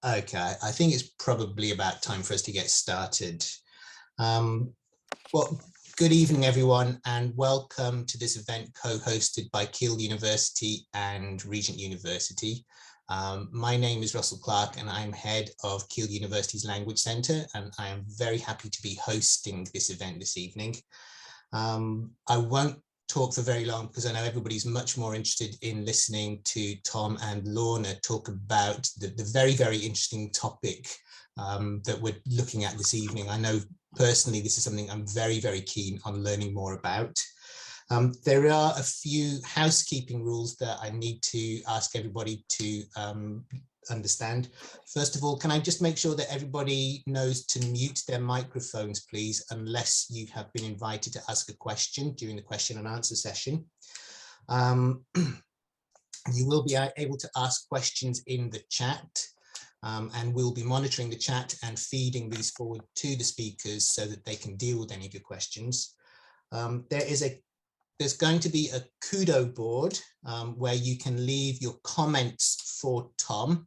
Okay, I think it's probably about time for us to get started. Well, good evening, everyone, and welcome to this event co-hosted by Keele University and Regent University. My name is Russell Clark, and I'm head of Keele University's Language Centre, and I am very happy to be hosting this event this evening. I won't talk for very long because I know everybody's much more interested in listening to Tom and Lorna talk about the very, very interesting topic that we're looking at this evening. I know personally this is something I'm very, very keen on learning more about. There are a few housekeeping rules that I need to ask everybody to understand. First of all, can I just make sure that everybody knows to mute their microphones, please, unless you have been invited to ask a question during the question and answer session. You will be able to ask questions in the chat, and we'll be monitoring the chat and feeding these forward to the speakers so that they can deal with any of your questions. There's going to be a kudo board where you can leave your comments for Tom,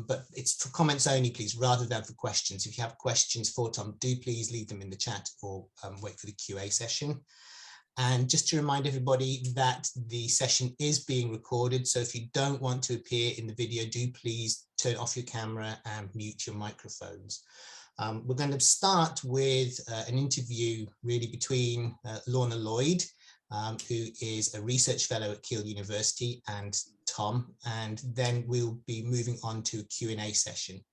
but it's for comments only, please, rather than for questions. If you have questions for Tom, do please leave them in the chat or wait for the QA session. And just to remind everybody that the session is being recorded, so if you don't want to appear in the video, do please turn off your camera and mute your microphones. We're going to start with an interview really between Lorna Lloyd, who is a research fellow at Keele University, and Tom, and then we'll be moving on to a Q&A session.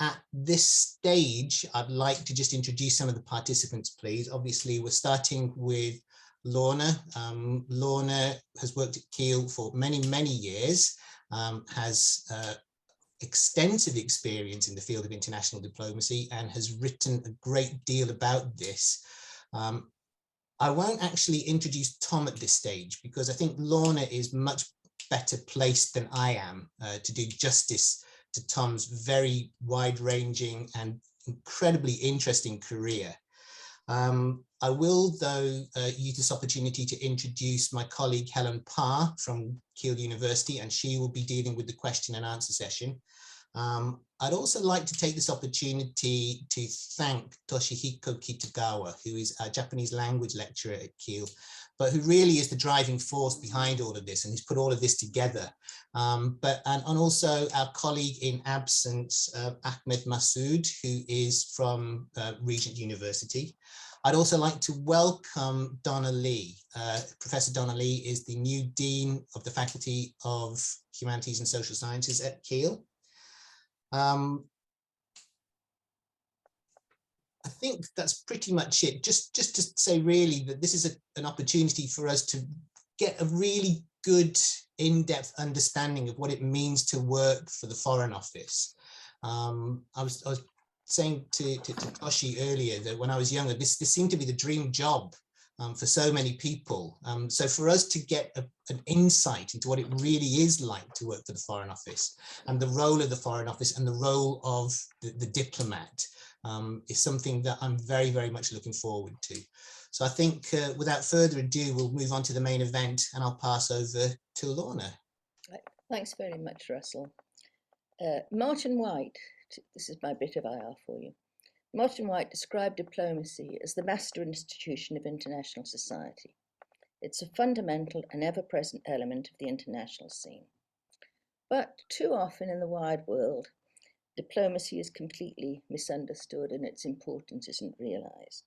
At this stage, I'd like to just introduce some of the participants, please. Obviously, we're starting with Lorna. Lorna has worked at Keele for many, many years, has extensive experience in the field of international diplomacy, and has written a great deal about this. I won't actually introduce Tom at this stage because I think Lorna is much better placed than I am to do justice to Tom's very wide-ranging and incredibly interesting career. I will, though, use this opportunity to introduce my colleague Helen Parr from Keele University, and she will be dealing with the question and answer session. I'd also like to take this opportunity to thank Toshihiko Kitagawa, who is a Japanese language lecturer at Keele, but who really is the driving force behind all of this and who's put all of this together. And also our colleague in absence, Ahmed Masood, who is from Regent University. I'd also like to welcome Donna Lee. Professor Donna Lee is the new Dean of the Faculty of Humanities and Social Sciences at Keele. I think that's pretty much it. Just to say really that this is an opportunity for us to get a really good in-depth understanding of what it means to work for the Foreign Office. I was saying to Toshi earlier that when I was younger, this seemed to be the dream job for so many people. So for us to get an insight into what it really is like to work for the Foreign Office and the role of the Foreign Office and the role of the diplomat is something that I'm very, very much looking forward to. So I think without further ado, we'll move on to the main event and I'll pass over to Lorna. Thanks very much, Russell. Martin White, this is my bit of IR for you. Martin White described diplomacy as the master institution of international society. It's a fundamental and ever-present element of the international scene. But too often in the wide world, diplomacy is completely misunderstood and its importance isn't realised.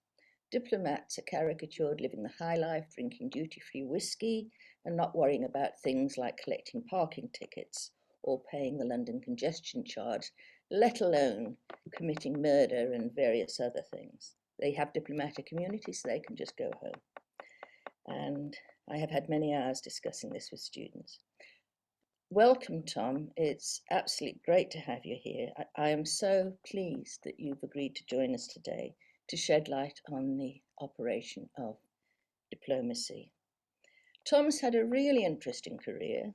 Diplomats are caricatured living the high life, drinking duty-free whiskey and not worrying about things like collecting parking tickets or paying the London congestion charge, let alone committing murder and various other things. They have diplomatic immunity, so they can just go home. And I have had many hours discussing this with students. Welcome, Tom. It's absolutely great to have you here. I am so pleased that you've agreed to join us today to shed light on the operation of diplomacy. Tom's had a really interesting career.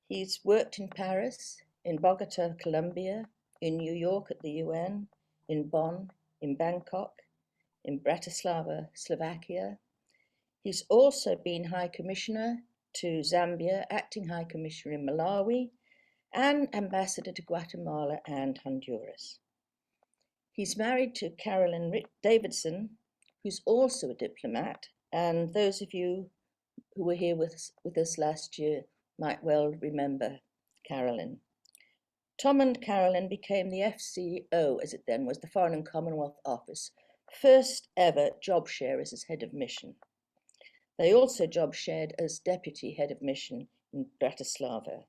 He's worked in Paris, in Bogota, Colombia, in New York at the UN, in Bonn, in Bangkok, in Bratislava, Slovakia. He's also been High Commissioner to Zambia, Acting High Commissioner in Malawi, and Ambassador to Guatemala and Honduras. He's married to Carolyn Davidson, who's also a diplomat, and those of you who were here with us last year might well remember Carolyn. Tom and Carolyn became the FCO, as it then was, the Foreign and Commonwealth Office, first ever job sharers as head of mission. They also job shared as deputy head of mission in Bratislava.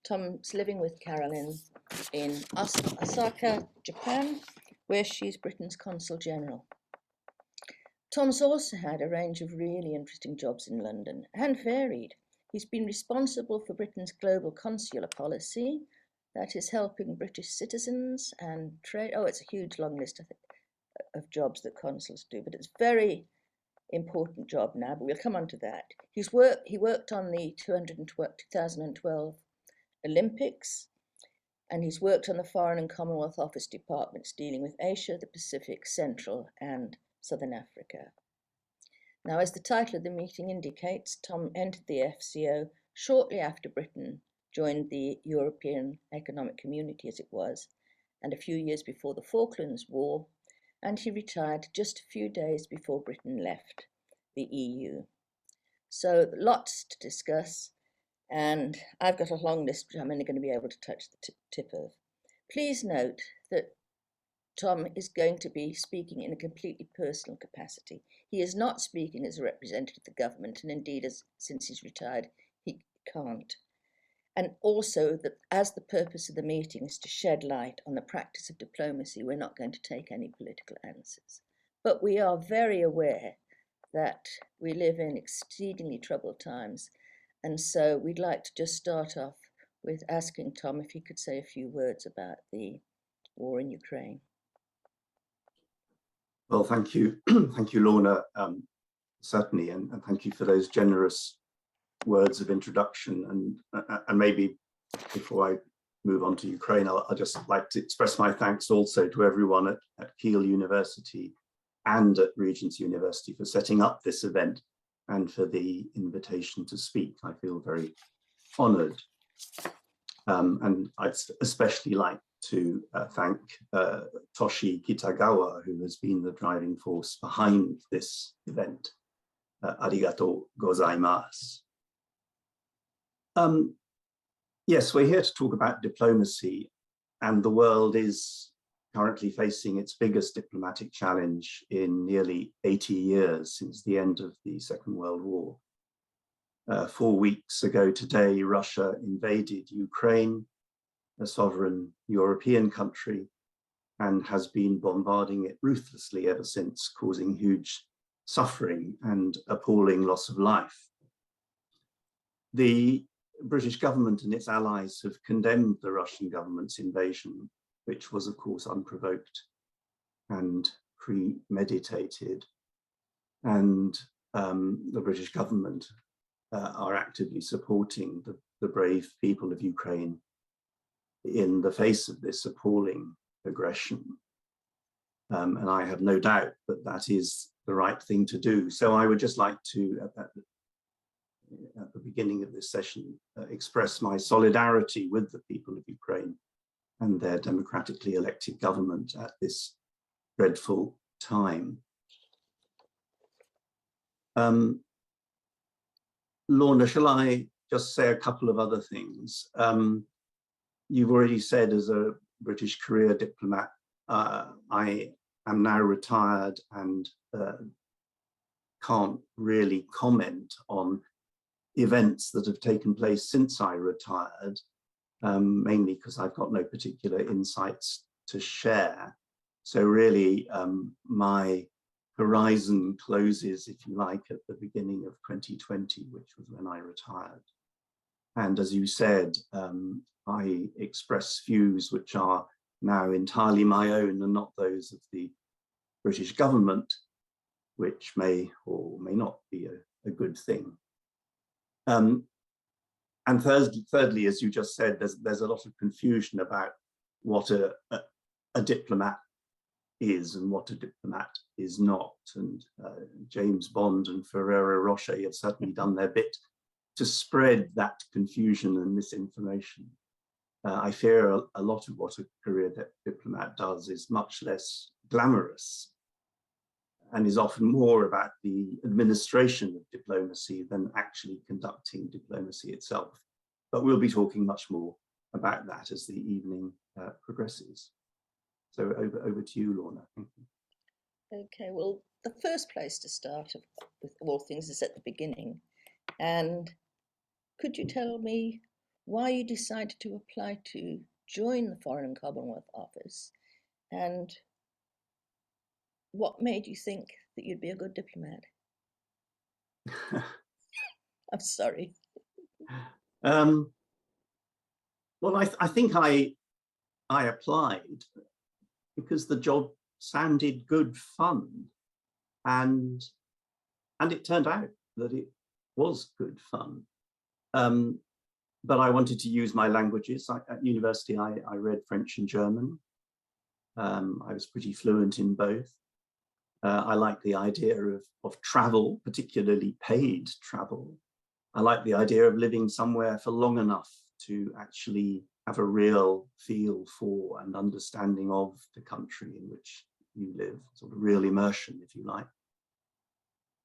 Tom's living with Carolyn in Osaka, Japan, where she's Britain's Consul General. Tom's also had a range of really interesting jobs in London and varied. He's been responsible for Britain's global consular policy, that is helping British citizens and trade. Oh, it's a huge long list, I think, of jobs that consuls do, but it's a very important job now, but we'll come on to that. He worked on the 2012 Olympics, and he's worked on the Foreign and Commonwealth Office departments dealing with Asia, the Pacific, Central and Southern Africa. Now, as the title of the meeting indicates, Tom entered the FCO shortly after Britain joined the European Economic Community, as it was, and a few years before the Falklands War, and he retired just a few days before Britain left the EU. So lots to discuss, and I've got a long list which I'm only going to be able to touch the tip of. Please note that Tom is going to be speaking in a completely personal capacity. He is not speaking as a representative of the government, and indeed, since he's retired, he can't. And also, that as the purpose of the meeting is to shed light on the practice of diplomacy, we're not going to take any political answers. But we are very aware that we live in exceedingly troubled times, and so we'd like to just start off with asking Tom if he could say a few words about the war in Ukraine. Well, thank you. Thank you, Lorna, certainly, and thank you for those generous words of introduction. And maybe before I move on to Ukraine, I'll just like to express my thanks also to everyone at Keele University and at Regent's University for setting up this event and for the invitation to speak. I feel very honoured. And I'd especially like to thank Toshi Kitagawa, who has been the driving force behind this event. Arigatou gozaimasu. Yes, we're here to talk about diplomacy, and the world is currently facing its biggest diplomatic challenge in nearly 80 years since the end of the Second World War. 4 weeks ago today, Russia invaded Ukraine, a sovereign European country, and has been bombarding it ruthlessly ever since, causing huge suffering and appalling loss of life. The British government and its allies have condemned the Russian government's invasion, which was of course unprovoked and premeditated. And the British government are actively supporting the brave people of Ukraine in the face of this appalling aggression. And I have no doubt that that is the right thing to do. So I would just like to, at the beginning of this session, express my solidarity with the people of Ukraine and their democratically elected government at this dreadful time. Lorna, shall I just say a couple of other things? You've already said, as a British career diplomat, I am now retired and can't really comment on events that have taken place since I retired, mainly because I've got no particular insights to share. So really, my horizon closes, if you like, at the beginning of 2020, which was when I retired. And as you said, I express views which are now entirely my own and not those of the British government, which may or may not be a good thing. And thirdly, as you just said, there's a lot of confusion about what a diplomat is and what a diplomat is not. And James Bond and Ferrero Rocher have certainly done their bit to spread that confusion and misinformation. I fear a lot of what a career diplomat does is much less glamorous and is often more about the administration of diplomacy than actually conducting diplomacy itself. But we'll be talking much more about that as the evening progresses. So over to you, Lorna. Thank you. Okay, well, the first place to start with all things is at the beginning. And could you tell me why you decided to apply to join the Foreign and Commonwealth Office, and what made you think that you'd be a good diplomat? I'm sorry. Well, I think I applied because the job sounded good fun, and it turned out that it was good fun. But I wanted to use my languages. At university, I read French and German. I was pretty fluent in both. I like the idea of travel, particularly paid travel. I like the idea of living somewhere for long enough to actually have a real feel for and understanding of the country in which you live, sort of real immersion, if you like.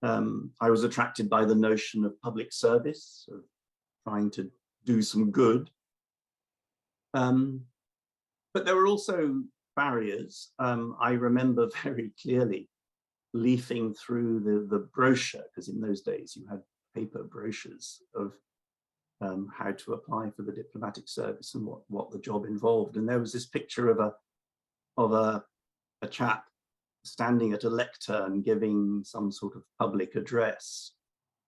I was attracted by the notion of public service, of trying to do some good. But there were also barriers. I remember very clearly leafing through the brochure, because in those days you had paper brochures of how to apply for the diplomatic service and what the job involved. And there was this picture of a chap standing at a lectern giving some sort of public address.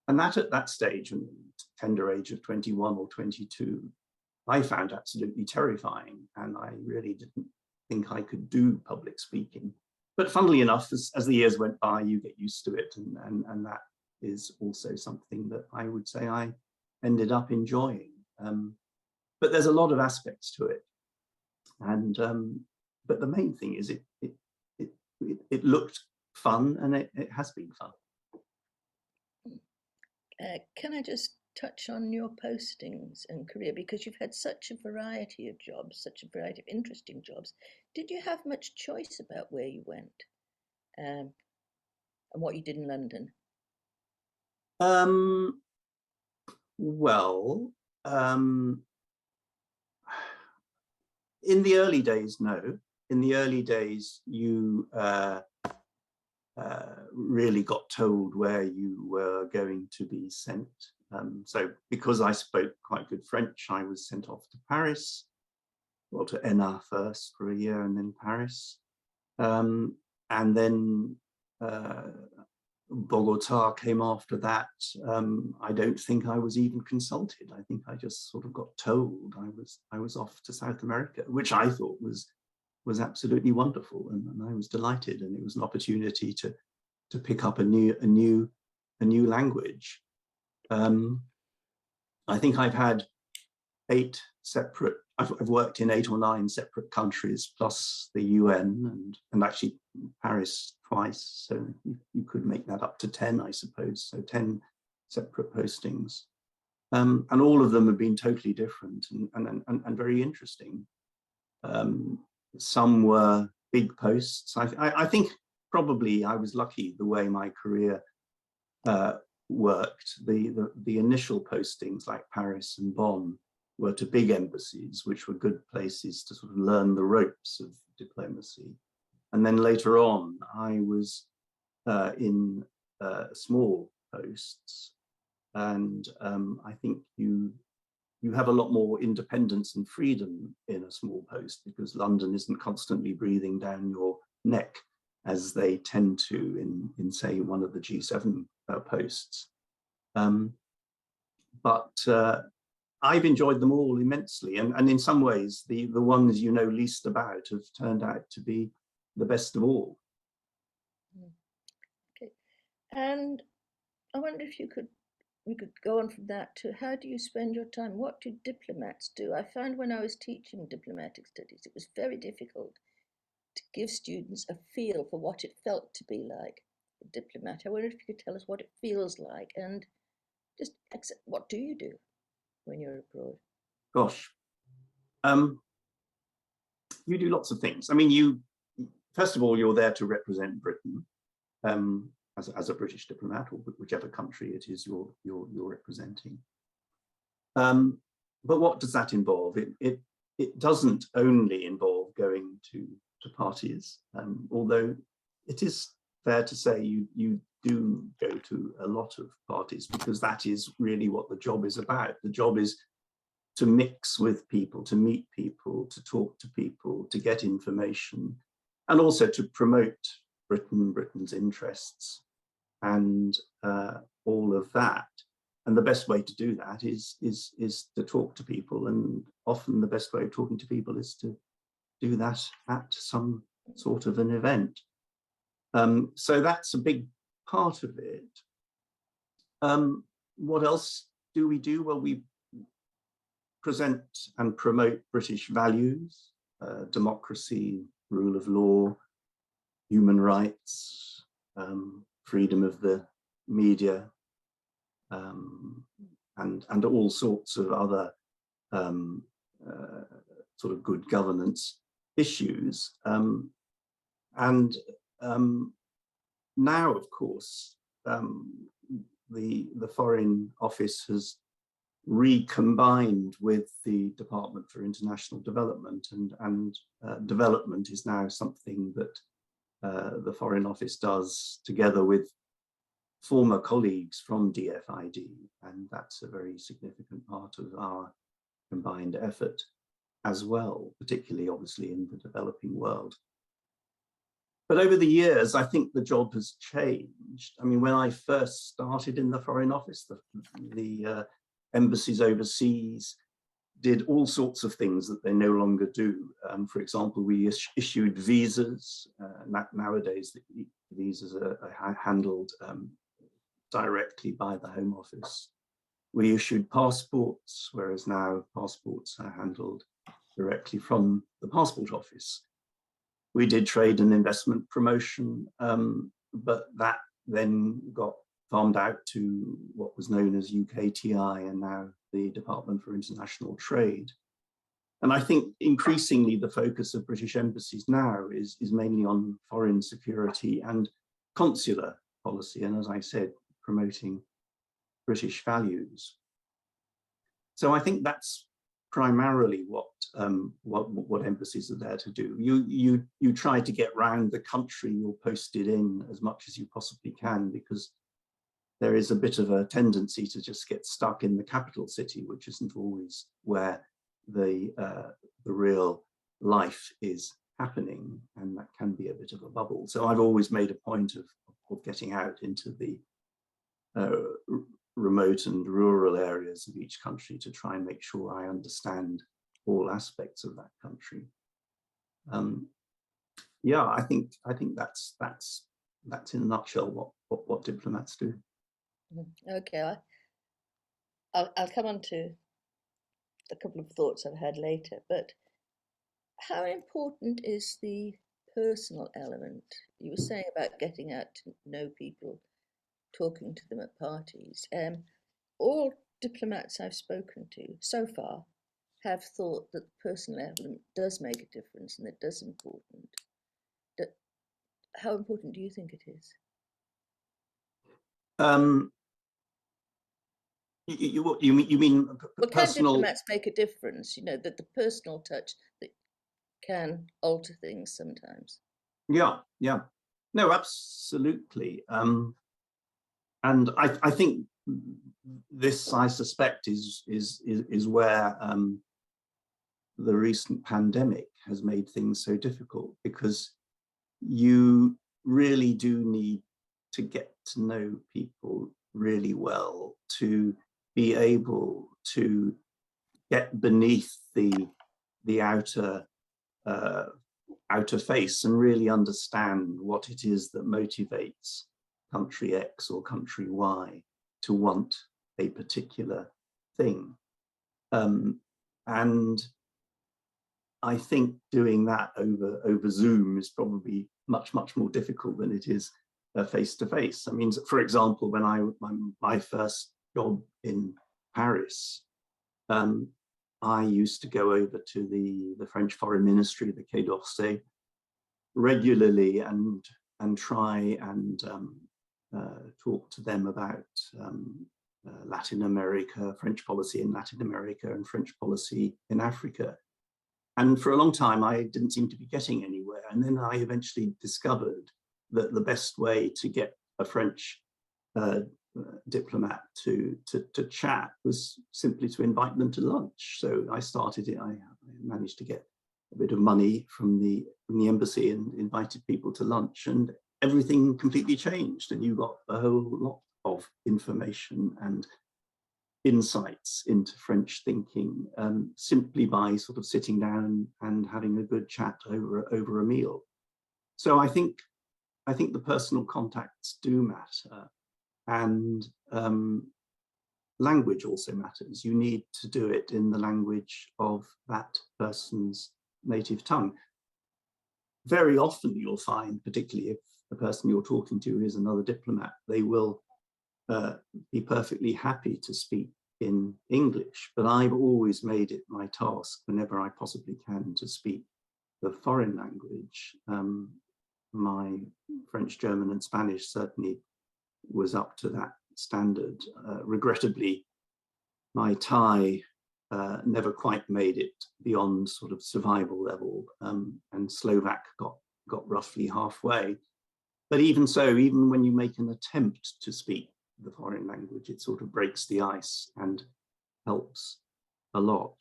And that at that stage, in the tender age of 21 or 22, I found absolutely terrifying. And I really didn't think I could do public speaking. But funnily enough, as the years went by, you get used to it. And that is also something that I would say I ended up enjoying. But there's a lot of aspects to it. And but the main thing is it looked fun, and it has been fun. Can I just touch on your postings and career, because you've had such a variety of jobs, such a variety of interesting jobs. Did you have much choice about where you went and what you did in London? Well, in the early days, no. In the early days, you really got told where you were going to be sent. So because I spoke quite good French, I was sent off to Paris, well, to ENA first for a year and then Paris. And then Bogota came after that. I don't think I was even consulted. I think I just sort of got told I was off to South America, which I thought was absolutely wonderful, and I was delighted, and it was an opportunity to pick up a new language. I think I've had I've worked in 8 or 9 separate countries plus the UN and actually Paris twice, so you could make that up to 10, I suppose, so 10 separate postings. And all of them have been totally different and very interesting. Some were big posts. I think probably I was lucky the way my career worked. The initial postings like Paris and Bonn were to big embassies, which were good places to sort of learn the ropes of diplomacy. And then later on, I was in small posts. And I think you have a lot more independence and freedom in a small post, because London isn't constantly breathing down your neck as they tend to in say, one of the G7 posts. But I've enjoyed them all immensely. And in some ways, the ones you know least about have turned out to be the best of all. Okay. And I wonder if we could go on from that to how do you spend your time? What do diplomats do? I found when I was teaching diplomatic studies, it was very difficult to give students a feel for what it felt to be like a diplomat. I wonder if you could tell us what it feels like, and just what do you do when you're abroad? Gosh, You do lots of things. I mean, first of all, you're there to represent Britain as a British diplomat, or whichever country it is you're representing. But what does that involve? It doesn't only involve going to parties, although it is fair to say you do go to a lot of parties, because that is really what the job is about. The job is to mix with people, to meet people, to talk to people, to get information, and also to promote Britain's interests, and all of that. And the best way to do that is to talk to people, and often the best way of talking to people is to do that at some sort of an event. So that's a big part of it. What else do we do? Well, we present and promote British values, democracy, rule of law, human rights, freedom of the media, and all sorts of other sort of good governance issues. Now, of course, the Foreign Office has recombined with the Department for International Development, and development is now something that the Foreign Office does together with former colleagues from DFID, and that's a very significant part of our combined effort as well, particularly obviously in the developing world. But over the years, I think the job has changed. I mean, when I first started in the Foreign Office, the embassies overseas did all sorts of things that they no longer do. For example, we issued visas. Nowadays, the visas are handled directly by the Home Office. We issued passports, whereas now passports are handled directly from the Passport Office. We did trade and investment promotion, but that then got farmed out to what was known as UKTI, and now the Department for International Trade. And I think increasingly the focus of British embassies now is mainly on foreign security and consular policy, and as I said, promoting British values. So I think that's primarily what embassies are there to do. You try to get round the country you're posted in as much as you possibly can, because there is a bit of a tendency to just get stuck in the capital city, which isn't always where the real life is happening, and that can be a bit of a bubble. So I've always made a point of getting out into the remote and rural areas of each country to try and make sure I understand all aspects of that country. Yeah, I think that's in a nutshell what diplomats do. Okay, I'll come on to a couple of thoughts I've had later, but how important is the personal element? You were saying about getting out to know people, talking to them at parties. All diplomats I've spoken to so far have thought that the personal element does make a difference, and it does important. How important do you think it is? You mean well, personal? Can diplomats make a difference? You know, that the personal touch that can alter things sometimes. Yeah, no, absolutely. And I think this, I suspect, is where the recent pandemic has made things so difficult, because you really do need to get to know people really well to be able to get beneath the outer face and really understand what it is that motivates country X or country Y to want a particular thing. And I think doing that over Zoom is probably much more difficult than it is face to face. I mean, for example, when my first job in Paris, I used to go over to the French Foreign Ministry, the Quai d'Orsay, regularly and try and talk to them about Latin America, French policy in Latin America and French policy in Africa. And for a long time, I didn't seem to be getting anywhere. And then I eventually discovered that the best way to get a French diplomat to chat was simply to invite them to lunch. So I started it. I managed to get a bit of money from the embassy and invited people to lunch, and everything completely changed. And you got a whole lot of information and insights into French thinking simply by sort of sitting down and having a good chat over a meal. So I think the personal contacts do matter, and language also matters. You need to do it in the language of that person's native tongue. Very often you'll find, particularly if the person you're talking to is another diplomat, they will be perfectly happy to speak in English, but I've always made it my task whenever I possibly can to speak the foreign language. My French, German and Spanish certainly was up to that standard. Regrettably, my Thai never quite made it beyond sort of survival level, and Slovak got roughly halfway. But even so, even when you make an attempt to speak the foreign language, it sort of breaks the ice and helps a lot.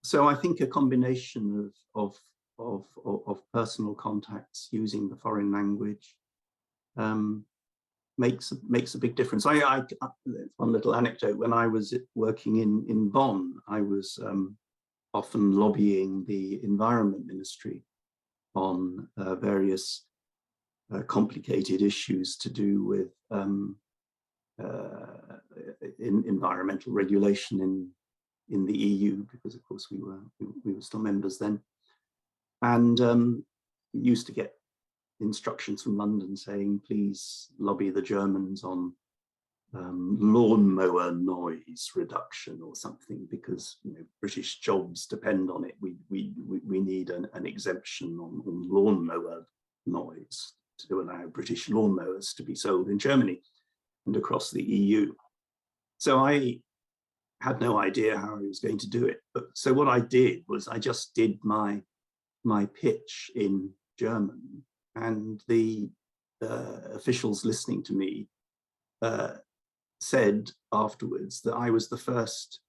So I think a combination of personal contacts using the foreign language makes a big difference. One little anecdote: when I was working in Bonn, I was often lobbying the Environment Ministry on various complicated issues to do with environmental regulation in the EU, because of course we were still members then, and used to get instructions from London saying, please lobby the Germans on lawnmower noise reduction or something, because British jobs depend on it. We need an exemption on lawnmower noise to allow British lawnmowers to be sold in Germany and across the EU. So I had no idea how I was going to do it. So what I did was I just did my pitch in German, and the officials listening to me said afterwards that I was the first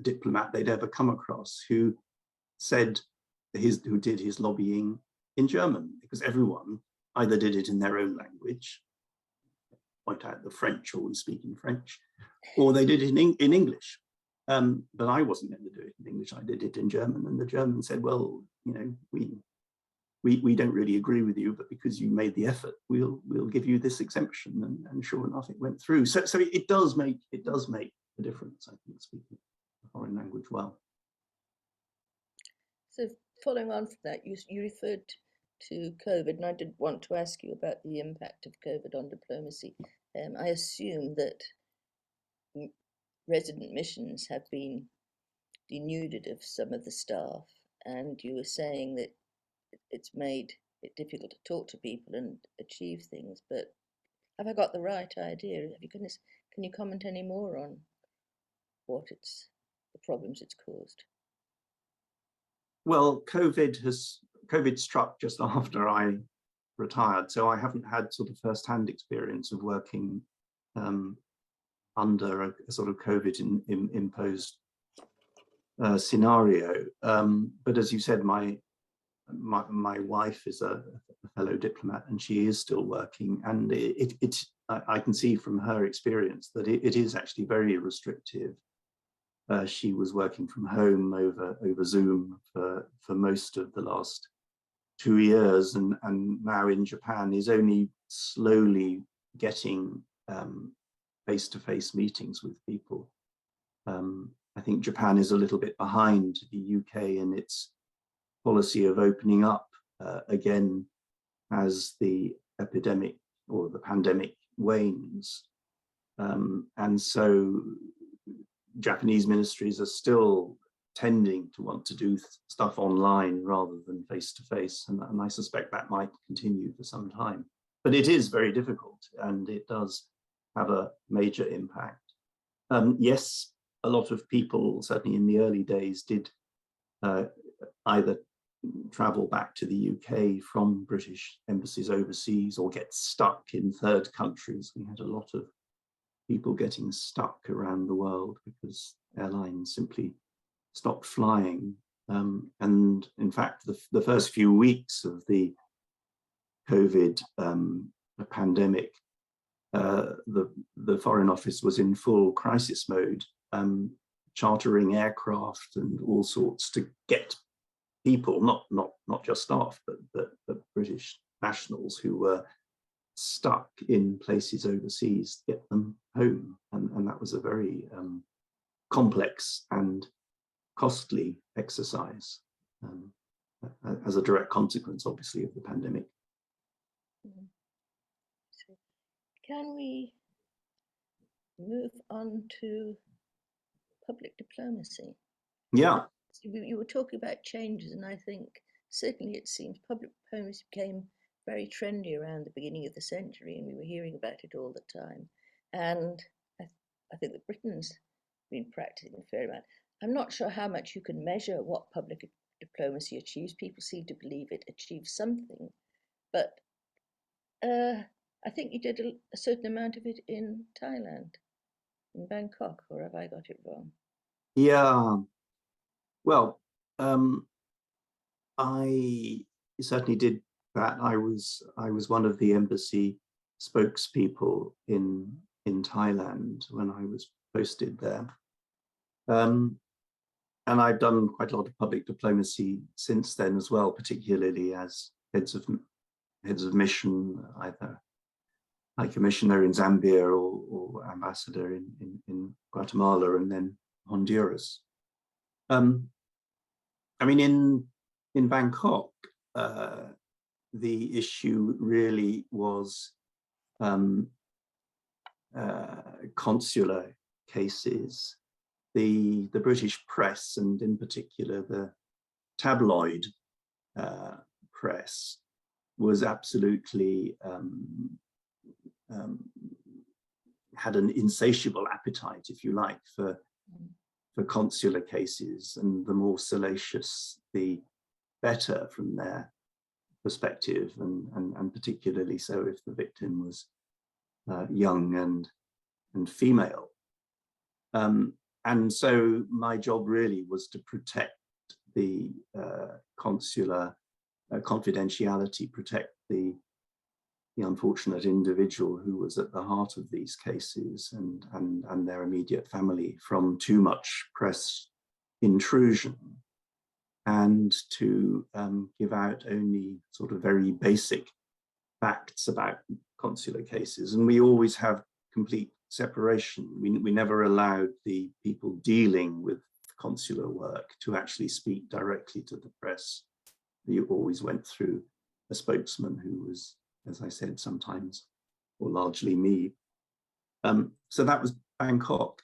diplomat they'd ever come across who did his lobbying in German, because everyone either did it in their own language, point out the French always speaking French, or they did it in English. But I wasn't going to do it in English. I did it in German, and the German said, well, we don't really agree with you, but because you made the effort, we'll give you this exemption. And sure enough, it went through. So it does make a difference, I think, speaking a foreign language well. So following on from that, you referred to COVID, and I did want to ask you about the impact of COVID on diplomacy. I assume that resident missions have been denuded of some of the staff, and you were saying that it's made it difficult to talk to people and achieve things. But have I got the right idea? Can you comment any more on the problems it's caused? Well, COVID struck just after I retired, so I haven't had sort of first-hand experience of working under a sort of COVID imposed scenario. But as you said, my wife is a fellow diplomat, and she is still working, and I can see from her experience that it is actually very restrictive. She was working from home over Zoom for most of the last 2 years, and now in Japan is only slowly getting face-to-face meetings with people. I think Japan is a little bit behind the UK in its policy of opening up again as the epidemic or the pandemic wanes. And so Japanese ministries are still tending to want to do stuff online rather than face to face, and I suspect that might continue for some time. But it is very difficult, and it does have a major impact. Yes, a lot of people, certainly in the early days, did either travel back to the UK from British embassies overseas or get stuck in third countries. We had a lot of people getting stuck around the world because airlines simply stopped flying. And in fact, the first few weeks of the COVID pandemic, the Foreign Office was in full crisis mode, chartering aircraft and all sorts to get people, not just staff, but British nationals who were stuck in places overseas, get them home. And that was a very complex and costly exercise as a direct consequence, obviously, of the pandemic. So can we move on to public diplomacy? Yeah. You were talking about changes, and I think certainly it seems public diplomacy became very trendy around the beginning of the century, and we were hearing about it all the time. And I think that Britain's been practicing a fair amount. I'm not sure how much you can measure what public diplomacy achieves. People seem to believe it achieves something, but I think you did a certain amount of it in Thailand, in Bangkok, or have I got it wrong? Yeah. Well, I certainly did that. I was one of the embassy spokespeople in Thailand when I was posted there. And I've done quite a lot of public diplomacy since then as well, particularly as heads of mission, either High Commissioner in Zambia or Ambassador in Guatemala and then Honduras. I mean, in Bangkok, the issue really was consular cases. The British press, and in particular the tabloid press, was absolutely had an insatiable appetite, if you like, for consular cases, and the more salacious, the better from their perspective, and particularly so if the victim was young and female. And so my job really was to protect the consular confidentiality, protect the unfortunate individual who was at the heart of these cases and their immediate family from too much press intrusion, and to give out only sort of very basic facts about consular cases. And we always have complete separation. We never allowed the people dealing with consular work to actually speak directly to the press. We always went through a spokesman who was, as I said, sometimes or largely me. So that was Bangkok.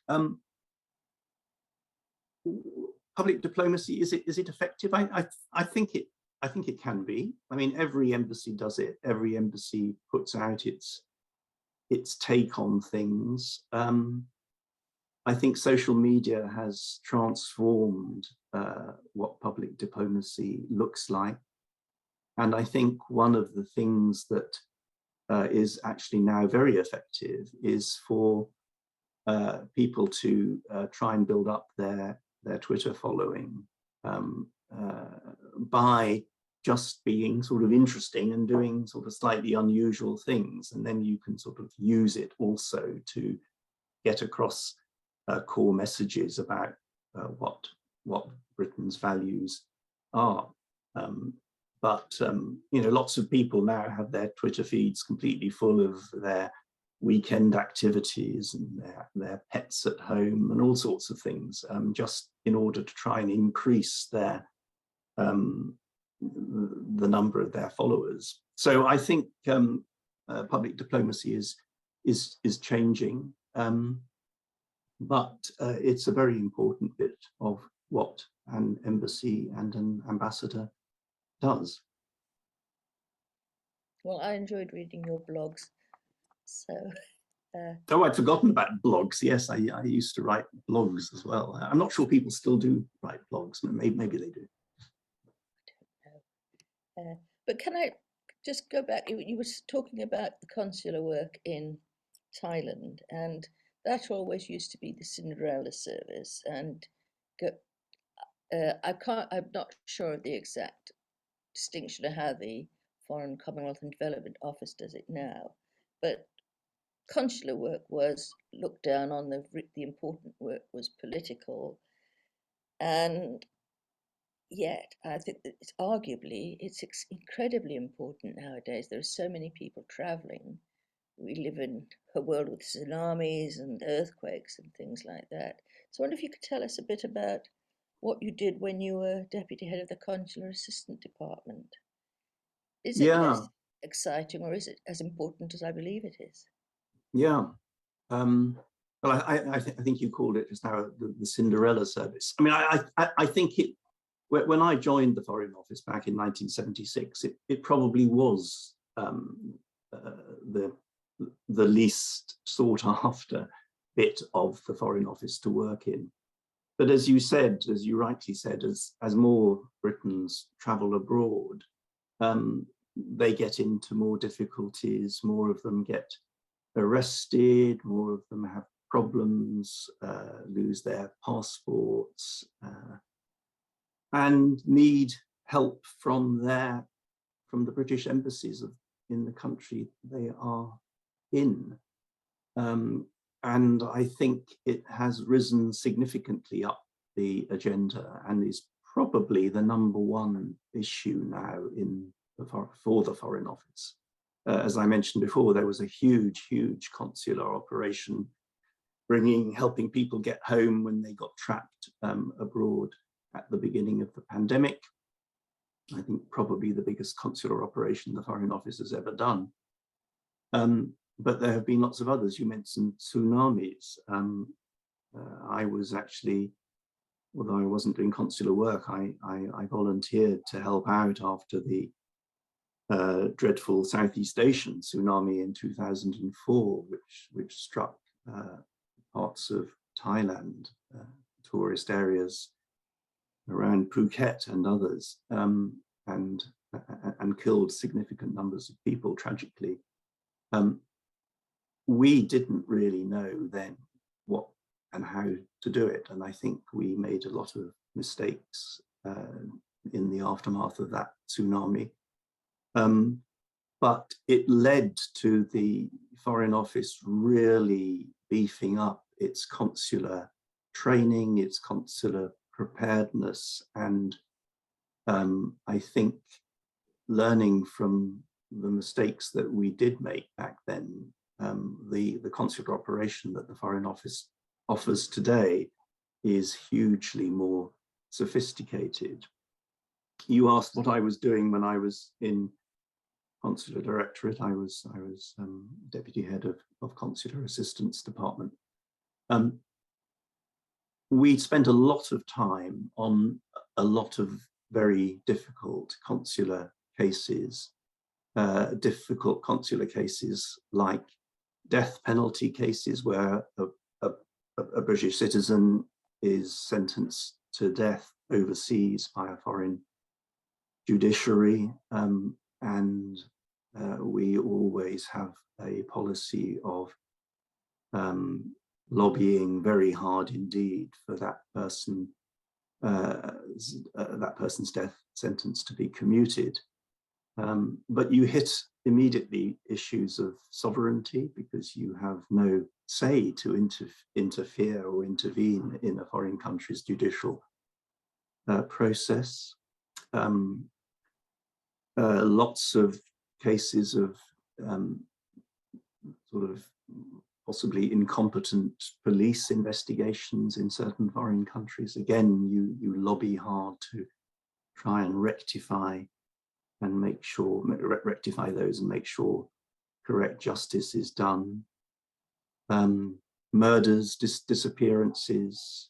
Public diplomacy, is it effective? I think it can be. I mean, every embassy does it. Every embassy puts out its take on things. I think social media has transformed what public diplomacy looks like. And I think one of the things that is actually now very effective is for people to try and build up their Twitter following by just being sort of interesting and doing sort of slightly unusual things. And then you can sort of use it also to get across core messages about what Britain's values are. But you know, lots of people now have their Twitter feeds completely full of their weekend activities and their pets at home and all sorts of things, just in order to try and increase their the number of their followers. So I think public diplomacy is changing. but it's a very important bit of what an embassy and an ambassador does. Well, I enjoyed reading your blogs, so. Oh, I'd forgotten about blogs. Yes, I used to write blogs as well. I'm not sure people still do write blogs. Maybe they do. I don't know. But can I just go back? You were talking about the consular work in Thailand, and that always used to be the Cinderella service. And I'm not sure of the exact distinction of how the Foreign Commonwealth and Development Office does it now, but consular work was looked down on. The important work was political, and yet I think that it's incredibly important nowadays. There are so many people traveling. We live in a world with tsunamis and earthquakes and things like that. So I wonder if you could tell us a bit about what you did when you were deputy head of the Consular Assistant Department. Is it as exciting, or is it as important as I believe it is? Yeah. Well, I think you called it just now the Cinderella service. I mean, I think when I joined the Foreign Office back in 1976, it probably was the least sought after bit of the Foreign Office to work in. But as you said, as you rightly said, as more Britons travel abroad, they get into more difficulties, more of them get arrested, more of them have problems, lose their passports, and need help from the British embassies in the country they are in. And I think it has risen significantly up the agenda and is probably the #1 issue now for the Foreign Office. As I mentioned before, there was a huge consular operation helping people get home when they got trapped abroad at the beginning of the pandemic. I think probably the biggest consular operation the Foreign Office has ever done. But there have been lots of others. You mentioned tsunamis. I was actually, although I wasn't doing consular work, I volunteered to help out after the dreadful Southeast Asian tsunami in 2004, which struck parts of Thailand, tourist areas around Phuket and others, and killed significant numbers of people, tragically. We didn't really know then what and how to do it, and I think we made a lot of mistakes in the aftermath of that tsunami. But it led to the Foreign Office really beefing up its consular training, its consular preparedness, and I think learning from the mistakes that we did make back then, the consular operation that the Foreign Office offers today is hugely more sophisticated. You asked what I was doing when I was in Consular Directorate. I was deputy head of Consular Assistance Department. We spent a lot of time on a lot of very difficult consular cases, like death penalty cases where a British citizen is sentenced to death overseas by a foreign judiciary, and we always have a policy of lobbying very hard indeed for that person's death sentence to be commuted. But you hit immediately issues of sovereignty, because you have no say to interfere or intervene in a foreign country's judicial process. Lots of cases of sort of possibly incompetent police investigations in certain foreign countries. Again, you lobby hard to try and rectify those and make sure correct justice is done. murders, disappearances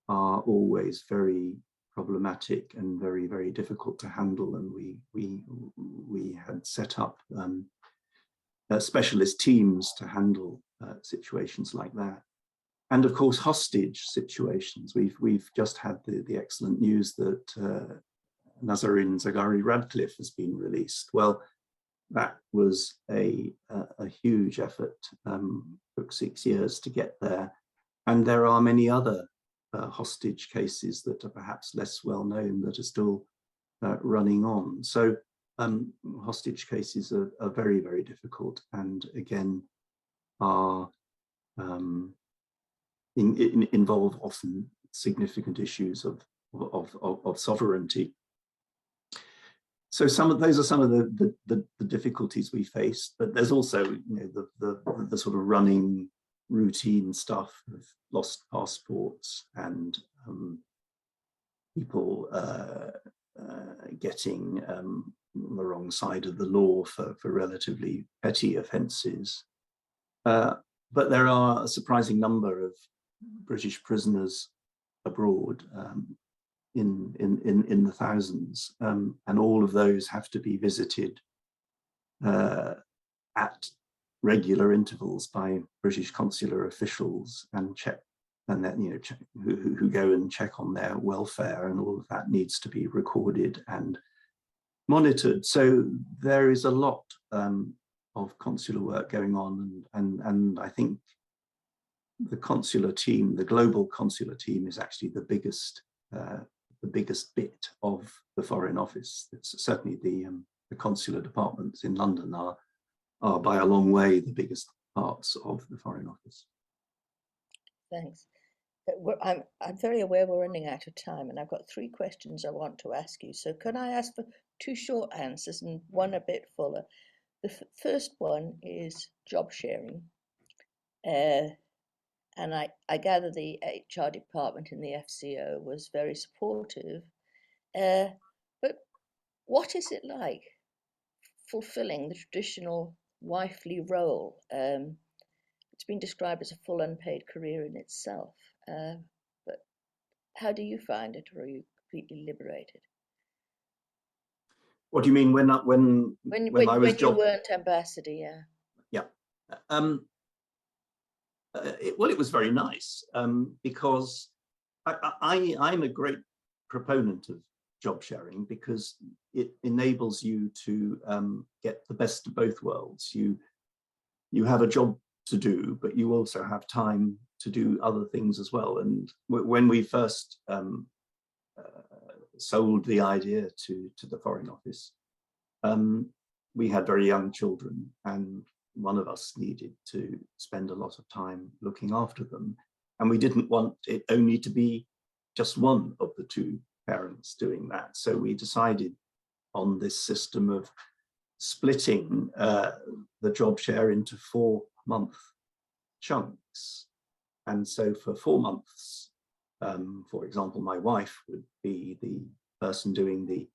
are always very problematic and very, very difficult to handle. And we had set up specialist teams to handle situations like that. And of course, hostage situations. We've just had the excellent news that Nazanin Zaghari-Ratcliffe has been released. Well, that was a huge effort. Took 6 years to get there. And there are many other hostage cases that are perhaps less well known that are still running on. So hostage cases are very, very difficult, and again are involve often significant issues of sovereignty. So those are some of the difficulties we face, but there's also, you know, the sort of running routine stuff of lost passports and people getting on the wrong side of the law for relatively petty offences. But there are a surprising number of British prisoners abroad, in the thousands, and all of those have to be visited at regular intervals by British consular officials and checked, and then, you know, who go and check on their welfare, and all of that needs to be recorded and monitored. So there is a lot of consular work going on, and I think the consular team, the global consular team, is actually the biggest bit of the Foreign Office. It's certainly the consular departments in London are by a long way the biggest parts of the Foreign Office. Thanks. I'm very aware we're running out of time, and I've got 3 questions I want to ask you. So can I ask for 2 short answers and one a bit fuller? The first one is job sharing. And I gather the HR department in the FCO was very supportive. But what is it like fulfilling the traditional wifely role? It's been described as a full unpaid career in itself. But how do you find it, or are you completely liberated? What do you mean when I was you weren't ambassador? Yeah. Yeah. Well, it was very nice, because I'm a great proponent of job sharing, because it enables you to get the best of both worlds. You have a job to do, but you also have time to do other things as well. And when we first sold the idea to the Foreign Office, we had very young children, and one of us needed to spend a lot of time looking after them. And we didn't want it only to be just one of the 2 parents doing that. So we decided on this system of splitting the job share into 4-month chunks. And so for 4 months, for example, my wife would be the person doing the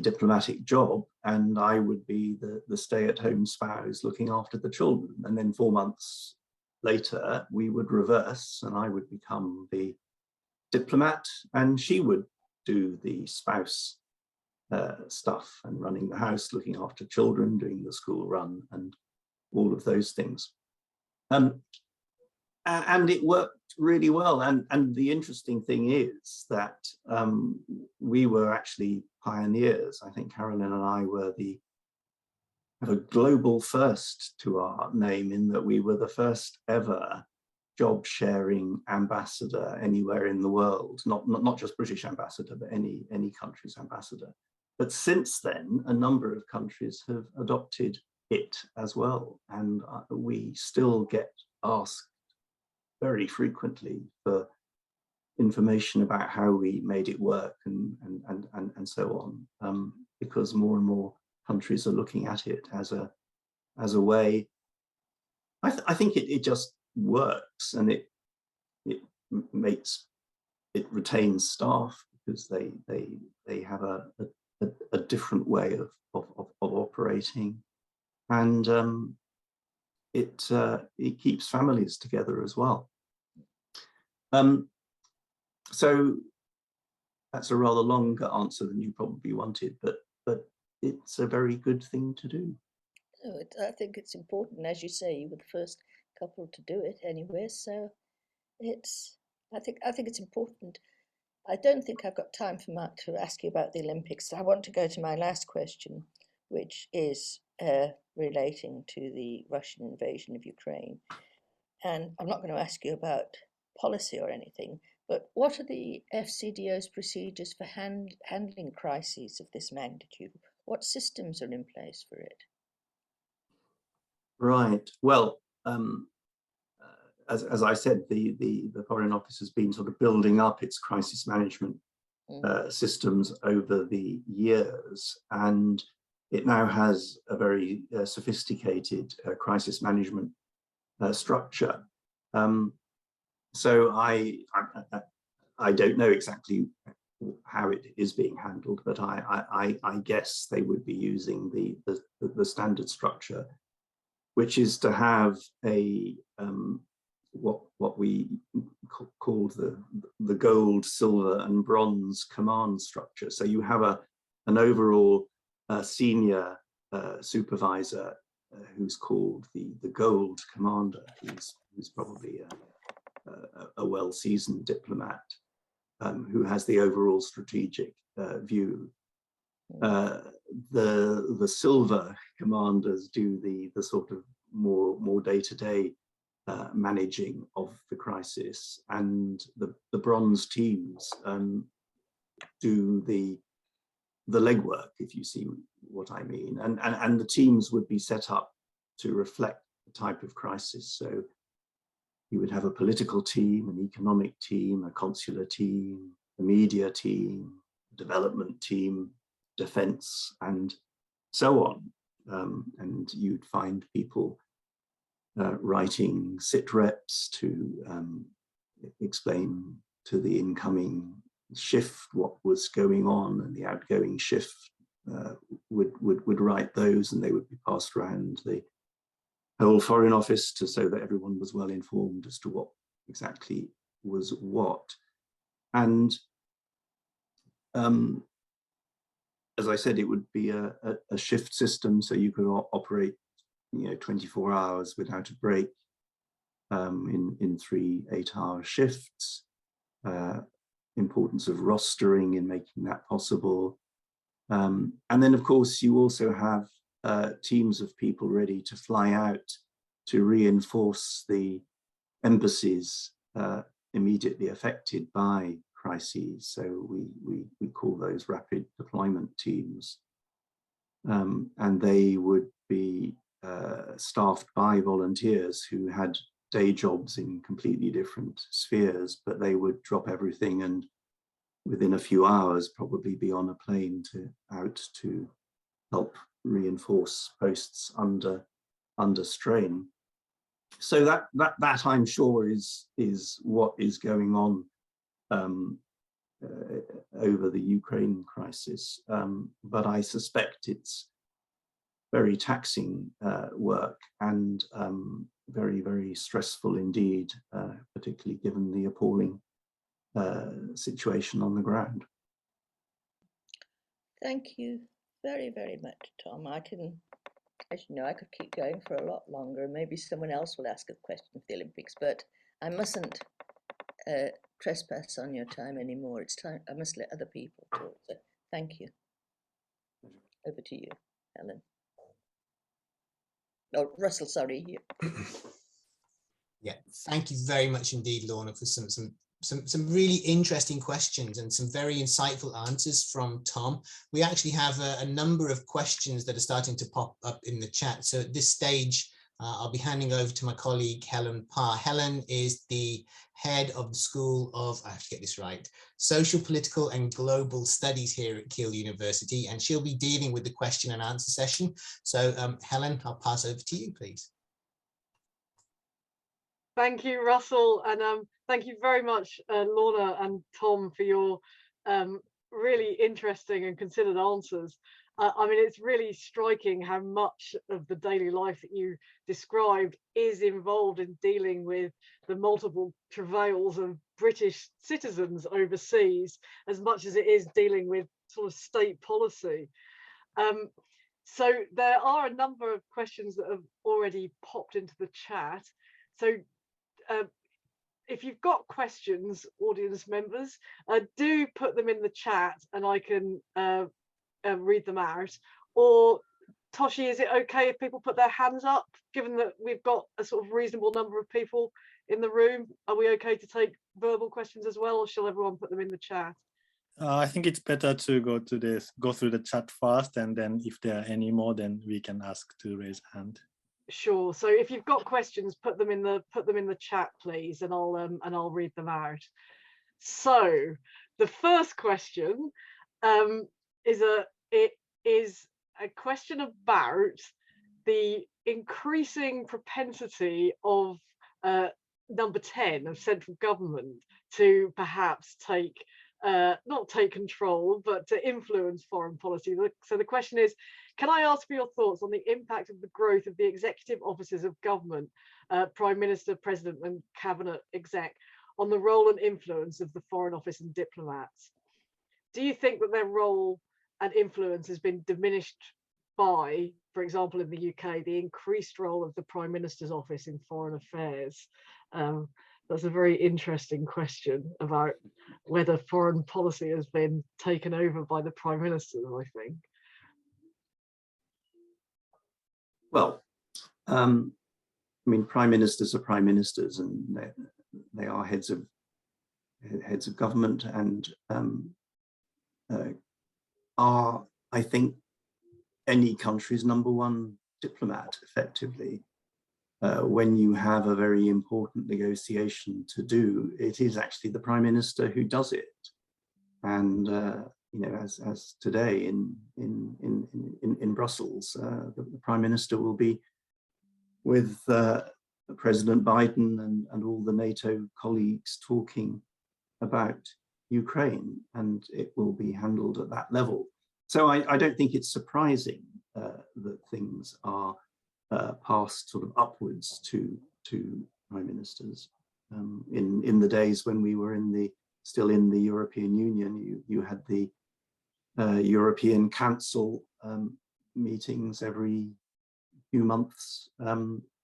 diplomatic job, and I would be the stay-at-home spouse looking after the children. And then 4 months later, we would reverse, and I would become the diplomat, and she would do the spouse stuff and running the house, looking after children, doing the school run, and all of those things. And it worked really well. And the interesting thing is that we were actually pioneers. I think Carolyn and I have a global first to our name, in that we were the first ever job sharing ambassador anywhere in the world, not just British ambassador, but any country's ambassador. But since then, a number of countries have adopted it as well. And we still get asked very frequently for information about how we made it work and so on, because more and more countries are looking at it as a way. I think it just works, and it retains staff, because they have a different way of operating, and it keeps families together as well. So that's a rather longer answer than you probably wanted, but it's a very good thing to do. Oh, I think it's important, as you say, you were the first couple to do it anyway. So I think it's important. I don't think I've got time for Mark to ask you about the Olympics. I want to go to my last question, which is relating to the Russian invasion of Ukraine. And I'm not going to ask you about policy or anything, but what are the FCDO's procedures for handling crises of this magnitude? What systems are in place for it? Right. Well, as I said, the Foreign Office has been sort of building up its crisis management systems over the years, and it now has a very sophisticated crisis management structure. So I don't know exactly how it is being handled, but I guess they would be using the standard structure, which is to have a what we call the gold, silver, and bronze command structure. So you have an overall senior supervisor who's called the gold commander, who's probably a well-seasoned diplomat who has the overall strategic view. The silver commanders do the sort of more day-to-day managing of the crisis, and the bronze teams do the legwork, if you see what I mean. And the teams would be set up to reflect the type of crisis. So you would have a political team, an economic team, a consular team, a media team, a development team, defense, and so on. And you'd find people writing sit reps to explain to the incoming shift what was going on, and the outgoing shift would write those, and they would be passed around the whole Foreign Office so that everyone was well informed as to what exactly was what. And as I said, it would be a shift system, so you could operate 24 hours without a break in 3 8-hour shifts. Importance of rostering in making that possible. And then, of course, you also have teams of people ready to fly out to reinforce the embassies immediately affected by crises. So we call those rapid deployment teams. And they would be staffed by volunteers who had day jobs in completely different spheres, but they would drop everything and within a few hours probably be on a plane out to help reinforce posts under strain. So that I'm sure is what is going on over the Ukraine crisis, but I suspect it's very taxing work and very, very stressful indeed, particularly given the appalling situation on the ground. Thank you very, very much, Tom. As you know, I could keep going for a lot longer. Maybe someone else will ask a question for the Olympics, but I mustn't trespass on your time anymore. It's time. I must let other people talk. So thank you. Over to you, Helen. Oh, Russell, sorry. Yeah, thank you very much indeed, Lorna, for some really interesting questions and some very insightful answers from Tom. We actually have a number of questions that are starting to pop up in the chat. So at this stage, I'll be handing over to my colleague, Helen Parr. Helen is the head of the School of, I have to get this right, Social, Political and Global Studies here at Keele University, and she'll be dealing with the question and answer session. So Helen, I'll pass over to you, please. Thank you, Russell, and thank you very much, Lorna and Tom, for your really interesting and considered answers. I mean, it's really striking how much of the daily life that you described is involved in dealing with the multiple travails of British citizens overseas, as much as it is dealing with sort of state policy. So there are a number of questions that have already popped into the chat. So if you've got questions, audience members, do put them in the chat and I can read them out. Or Toshi, is it okay if people put their hands up, given that we've got a sort of reasonable number of people in the room? Are we okay to take verbal questions as well, or shall everyone put them in the chat? I think it's better to go through the chat first, and then if there are any more, then we can ask to raise hand. Sure. So if you've got questions, put them in the chat, please, and I'll read them out. So the first question is a question about the increasing propensity of number 10 of central government to perhaps not take control, but to influence foreign policy. So the question is, can I ask for your thoughts on the impact of the growth of the executive offices of government, Prime Minister, President and Cabinet Exec, on the role and influence of the Foreign Office and diplomats? Do you think that their role and influence has been diminished by, for example, in the UK, the increased role of the Prime Minister's office in foreign affairs? That's a very interesting question about whether foreign policy has been taken over by the Prime Minister, I think. Well, I mean, prime ministers are prime ministers, and they are heads of government, and are, I think, any country's #1 diplomat, effectively. When you have a very important negotiation to do, it is actually the prime minister who does it. And you know, as today in Brussels, the prime minister will be with President Biden and all the NATO colleagues talking about Ukraine, and it will be handled at that level. So I don't think it's surprising that things are passed sort of upwards to prime ministers. In the days when we were still in the European Union, you had the European Council meetings every few months,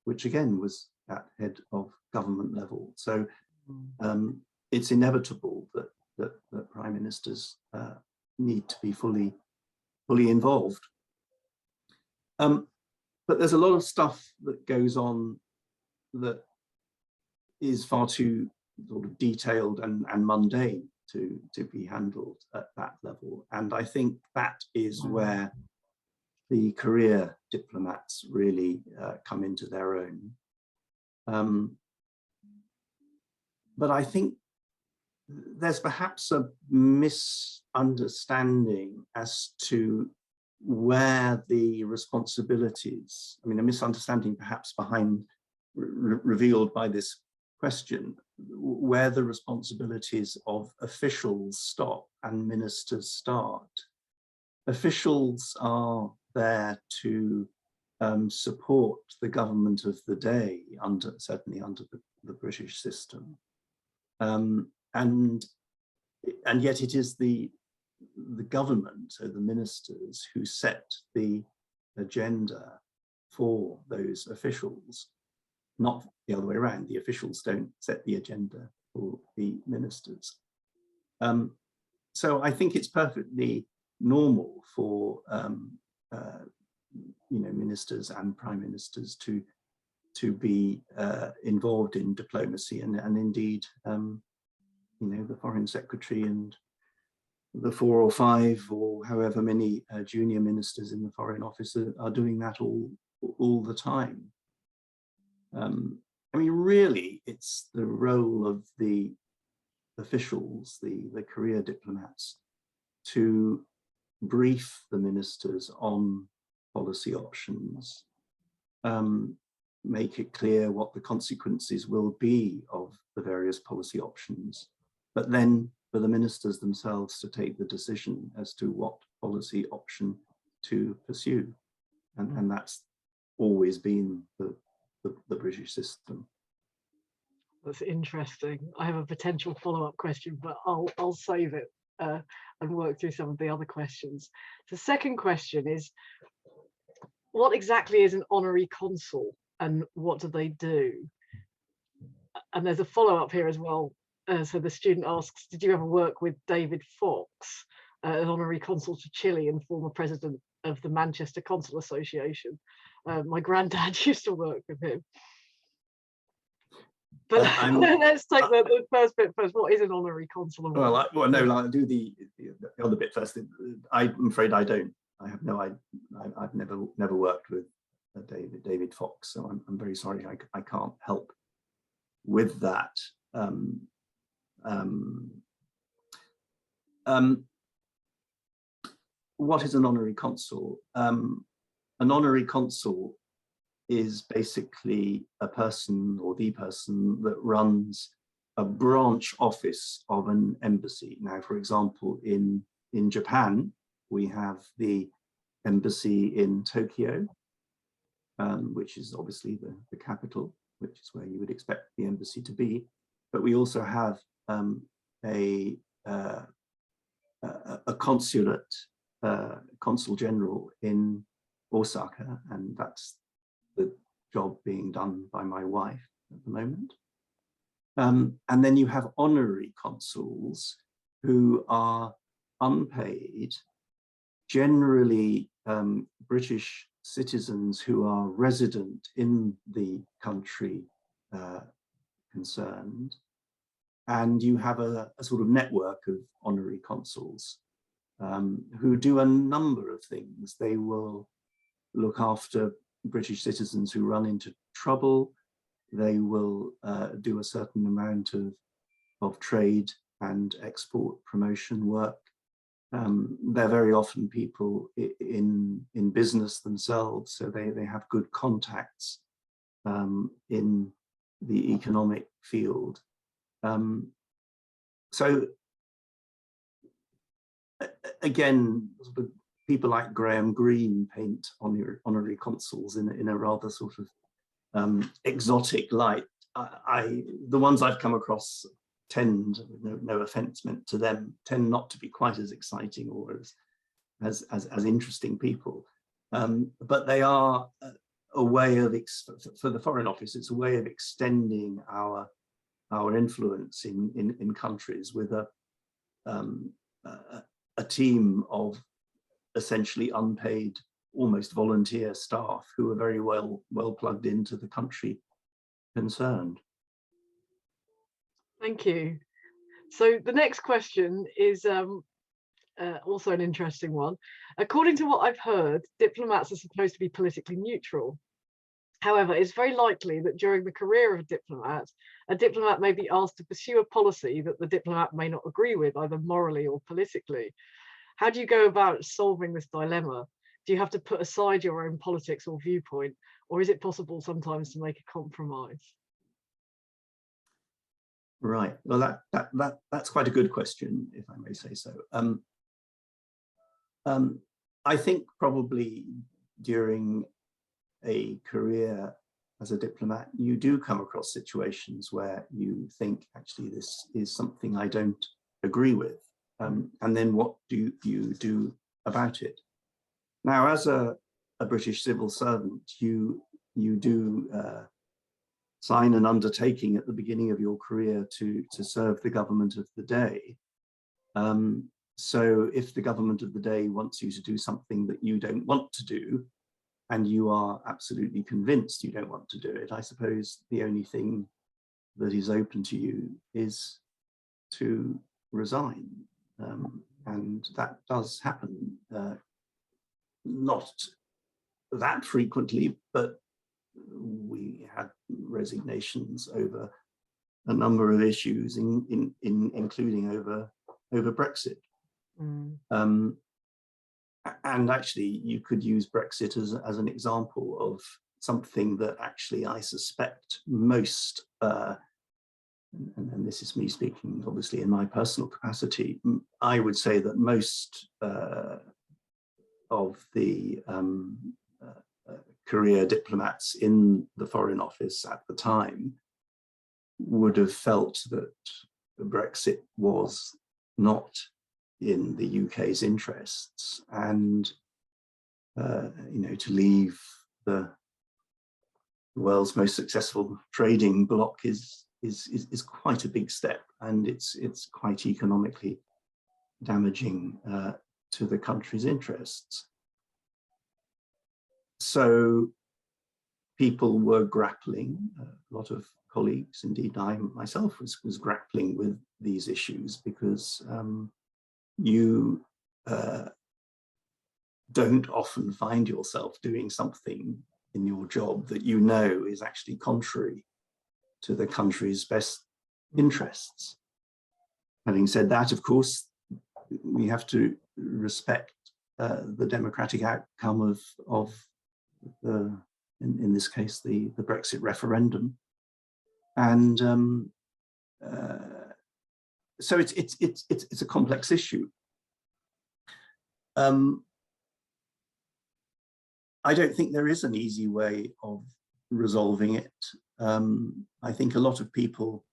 which again was at head of government level. So it's inevitable that prime ministers need to be fully involved. But there's a lot of stuff that goes on that is far too sort of detailed and mundane to be handled at that level. And I think that is where the career diplomats really come into their own. But I think there's perhaps a misunderstanding as to where the responsibilities, I mean, a misunderstanding perhaps revealed by this question, where the responsibilities of officials stop and ministers start. Officials are there to support the government of the day, certainly under the British system. And yet it is the government, so the ministers, who set the agenda for those officials, not the other way around. The officials don't set the agenda for the ministers. So I think it's perfectly normal for you know, ministers and prime ministers to be involved in diplomacy, and indeed you know, the foreign secretary and the 4 or 5 or however many junior ministers in the Foreign Office are doing that all the time. I mean, really, it's the role of the officials, the career diplomats, to brief the ministers on policy options, make it clear what the consequences will be of the various policy options, but then for the ministers themselves to take the decision as to what policy option to pursue. And that's always been the British system. That's interesting. I have a potential follow-up question, but I'll save it and work through some of the other questions. The second question is, what exactly is an honorary consul and what do they do? And there's a follow-up here as well. So the student asks, did you ever work with David Fox, an honorary consul to Chile and former president of the Manchester Consul Association? My granddad used to work with him. But let's take the first bit first. What is an honorary consul? Well, I'll do the other bit first. I'm afraid I don't. I have no idea. I've never worked with David Fox, so I'm very sorry. I can't help with that. What is an honorary consul? An honorary consul is basically a person or the person that runs a branch office of an embassy. Now, for example, in Japan, we have the embassy in Tokyo, which is obviously the capital, which is where you would expect the embassy to be. But we also have a consulate, consul general in Osaka, and that's the job being done by my wife at the moment. And then you have honorary consuls who are unpaid, generally British citizens who are resident in the country concerned. And you have a sort of network of honorary consuls who do a number of things. They will look after British citizens who run into trouble. They will do a certain amount of trade and export promotion work. They're very often people in business themselves, so they have good contacts in the economic field. So again, people like Graham Greene paint honorary consuls in a rather sort of exotic light. The ones I've come across tend, no offense meant to them, tend not to be quite as exciting or as interesting people. But they are a way of, for the Foreign Office, it's a way of extending our influence in countries with a team of essentially unpaid, almost volunteer staff who are very well plugged into the country concerned. Thank you. So the next question is also an interesting one. According to what I've heard, diplomats are supposed to be politically neutral. However, it's very likely that during the career of a diplomat may be asked to pursue a policy that the diplomat may not agree with, either morally or politically. How do you go about solving this dilemma? Do you have to put aside your own politics or viewpoint, or is it possible sometimes to make a compromise? Right. Well, that's quite a good question, if I may say so. I think probably during a career as a diplomat, you do come across situations where you think, actually, this is something I don't agree with. And then what do you do about it? Now, as a British civil servant, you do sign an undertaking at the beginning of your career to serve the government of the day. So if the government of the day wants you to do something that you don't want to do, and you are absolutely convinced you don't want to do it, I suppose the only thing that is open to you is to resign. And that does happen, not that frequently, but we had resignations over a number of issues, including over Brexit. And actually, you could use Brexit as an example of something that actually I suspect most, and this is me speaking obviously in my personal capacity, I would say that most of the career diplomats in the Foreign Office at the time would have felt that Brexit was not in the UK's interests, and to leave the world's most successful trading bloc is quite a big step, and it's quite economically damaging to the country's interests. So people were grappling, a lot of colleagues, indeed I myself was grappling with these issues, because you don't often find yourself doing something in your job that you know is actually contrary to the country's best interests. Having said that, of course, we have to respect the democratic outcome of the, in this case, the Brexit referendum, and so it's a complex issue. I don't think there is an easy way of resolving it. I think a lot of people,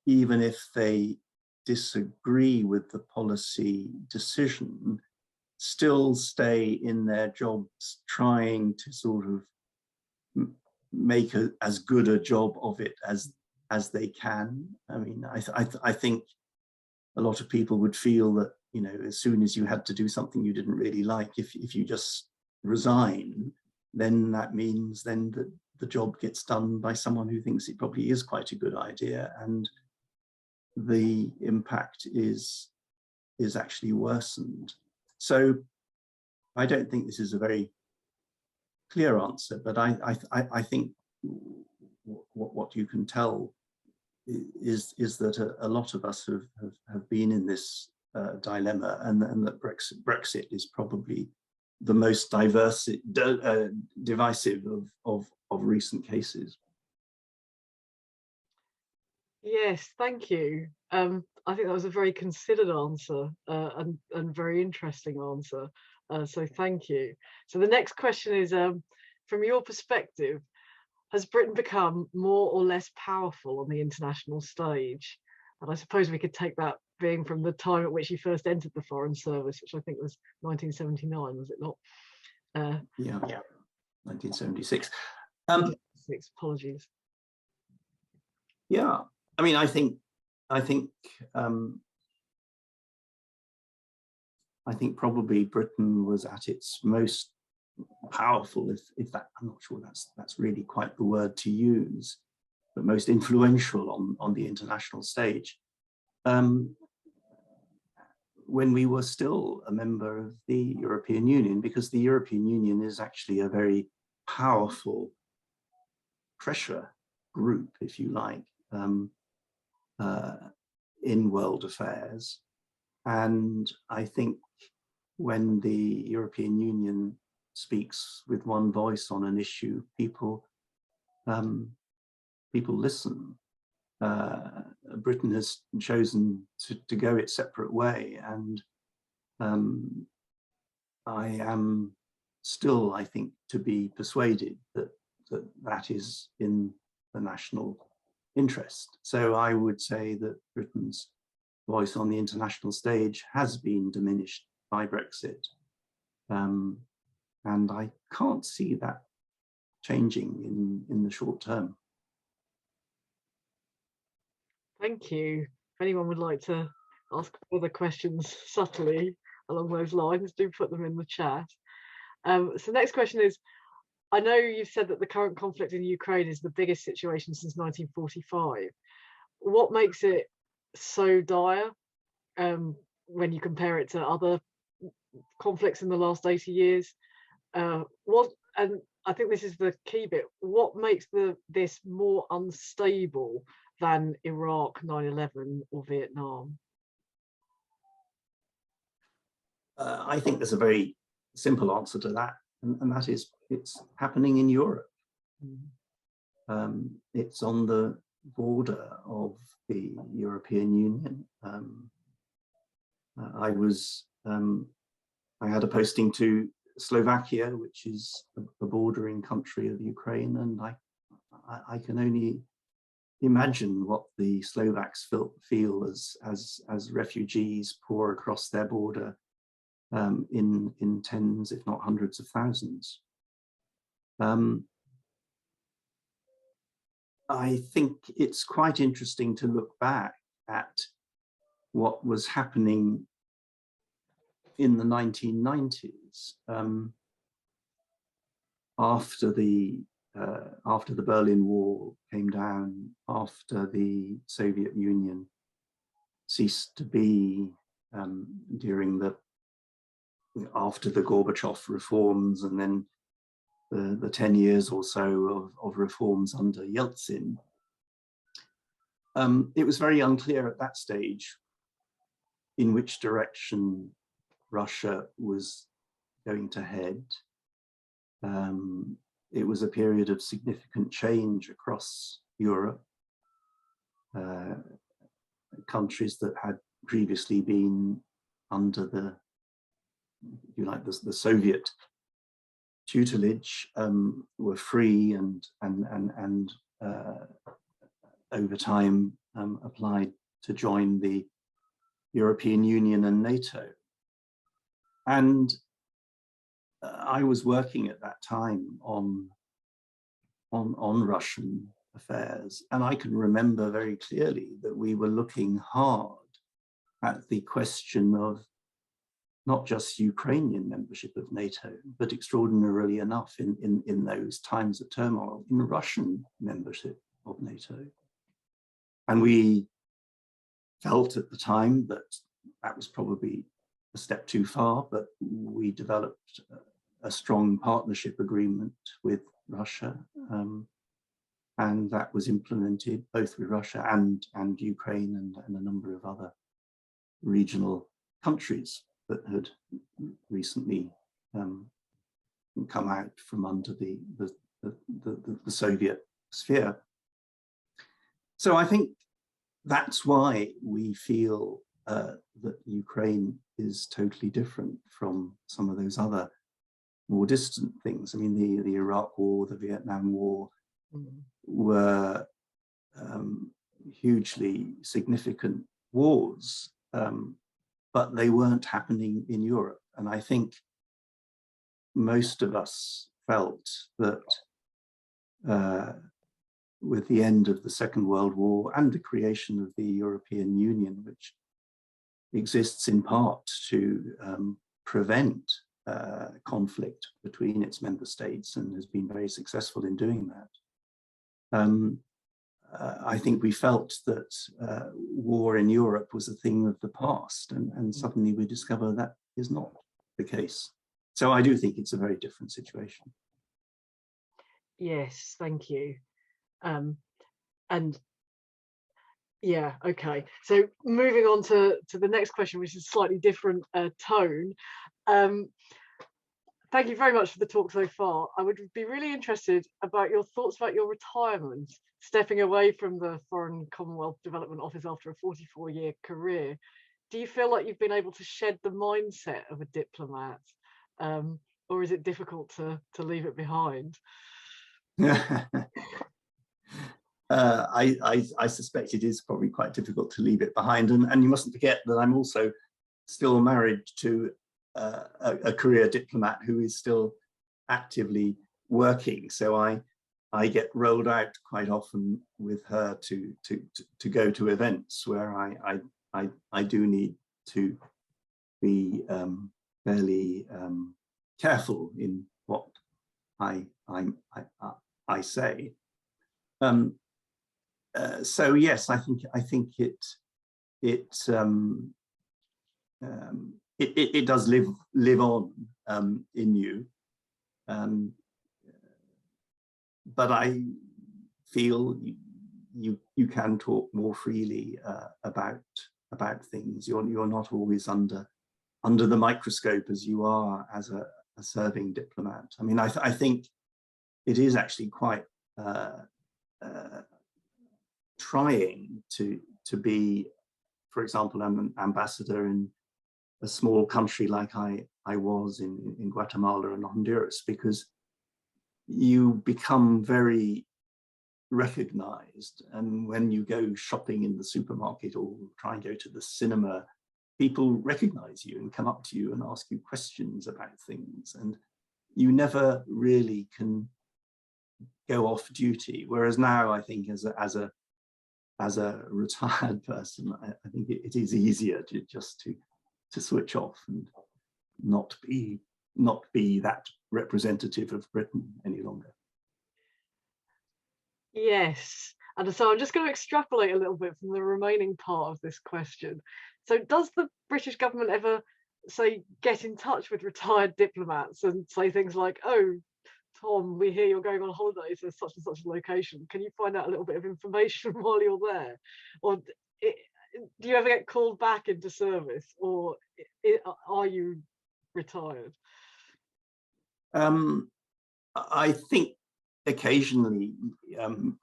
even if they disagree with the policy decision, still stay in their jobs trying to sort of make as good a job of it as they can. I mean, I think a lot of people would feel that, as soon as you had to do something you didn't really like, if you just resign, then that means then that the job gets done by someone who thinks it probably is quite a good idea, and the impact is actually worsened. So I don't think this is a very clear answer, but I think what you can tell is that a lot of us have been in this dilemma, and that Brexit is probably the most divisive of recent cases. Yes, thank you. I think that was a very considered answer and very interesting answer. So thank you. So the next question is, from your perspective, has Britain become more or less powerful on the international stage? And I suppose we could take that being from the time at which you first entered the Foreign Service, which I think was 1979, was it not? Yeah, 1976. Apologies. Yeah, I mean, I think probably Britain was at its most powerful, if that, I'm not sure that's really quite the word to use, but most influential on the international stage, when we were still a member of the European Union, because the European Union is actually a very powerful pressure group, if you like, in world affairs. And I think when the European Union speaks with one voice on an issue, people listen. Britain has chosen to go its separate way, and I am still, I think, to be persuaded that is in the national interest. So I would say that Britain's voice on the international stage has been diminished by Brexit, and I can't see that changing in the short term. Thank you. If anyone would like to ask further questions subtly along those lines, do put them in the chat. So next question is, I know you've said that the current conflict in Ukraine is the biggest situation since 1945. What makes it so dire when you compare it to other conflicts in the last 80 years? And I think this is the key bit, what makes this more unstable than Iraq, 9/11 or Vietnam? I think there's a very simple answer to that, and that is it's happening in Europe. It's on the border of the European Union. I had a posting to Slovakia, which is a bordering country of Ukraine, and I can only imagine what the Slovaks feel as refugees pour across their border in tens, if not hundreds of thousands. I think it's quite interesting to look back at what was happening in the 1990s after the Berlin Wall came down, after the Soviet Union ceased to be, after the Gorbachev reforms, and then the 10 years or so of reforms under Yeltsin. It was very unclear at that stage in which direction Russia was going to head. It was a period of significant change across Europe. Countries that had previously been under the Soviet tutelage were free and over time applied to join the European Union and NATO. And I was working at that time on Russian affairs, and I can remember very clearly that we were looking hard at the question of not just Ukrainian membership of NATO, but extraordinarily enough in those times of turmoil, in Russian membership of NATO. And we felt at the time that that was probably a step too far, but we developed a strong partnership agreement with Russia, and that was implemented both with Russia and Ukraine and a number of other regional countries that had recently come out from under the Soviet sphere. So I think that's why we feel that Ukraine is totally different from some of those other more distant things. I mean, the Iraq War, the Vietnam War were hugely significant wars, but they weren't happening in Europe. And I think most of us felt that with the end of the Second World War and the creation of the European Union, which exists in part to prevent conflict between its member states and has been very successful in doing that. I think we felt that war in Europe was a thing of the past, and suddenly we discover that is not the case. So I do think it's a very different situation. Yes, thank you. And yeah, okay. So moving on to the next question, which is a slightly different tone. Thank you very much for the talk so far. I would be really interested about your thoughts about your retirement, stepping away from the Foreign Commonwealth Development Office after a 44-year career. Do you feel like you've been able to shed the mindset of a diplomat, or is it difficult to leave it behind? I suspect it is probably quite difficult to leave it behind, and you mustn't forget that I'm also still married to a career diplomat who is still actively working. So I get rolled out quite often with her to go to events where I do need to be fairly careful in what I say. So yes, I think it does live on in you, but I feel you can talk more freely about things. You're not always under the microscope as you are as a serving diplomat. I mean, I think it is actually quite trying to be, for example, I'm an ambassador in a small country like I I was in Guatemala and Honduras, because you become very recognized. And when you go shopping in the supermarket or try and go to the cinema, people recognize you and come up to you and ask you questions about things. And you never really can go off duty. Whereas now, I think as a retired person, I think it is easier to just to switch off and not be that representative of Britain any longer. Yes, and so I'm just going to extrapolate a little bit from the remaining part of this question. So does the British government ever say get in touch with retired diplomats and say things like, oh, Tom, we hear you're going on holiday to such and such a location. Can you find out a little bit of information while you're there? Or do you ever get called back into service, or are you retired? I think occasionally, I'm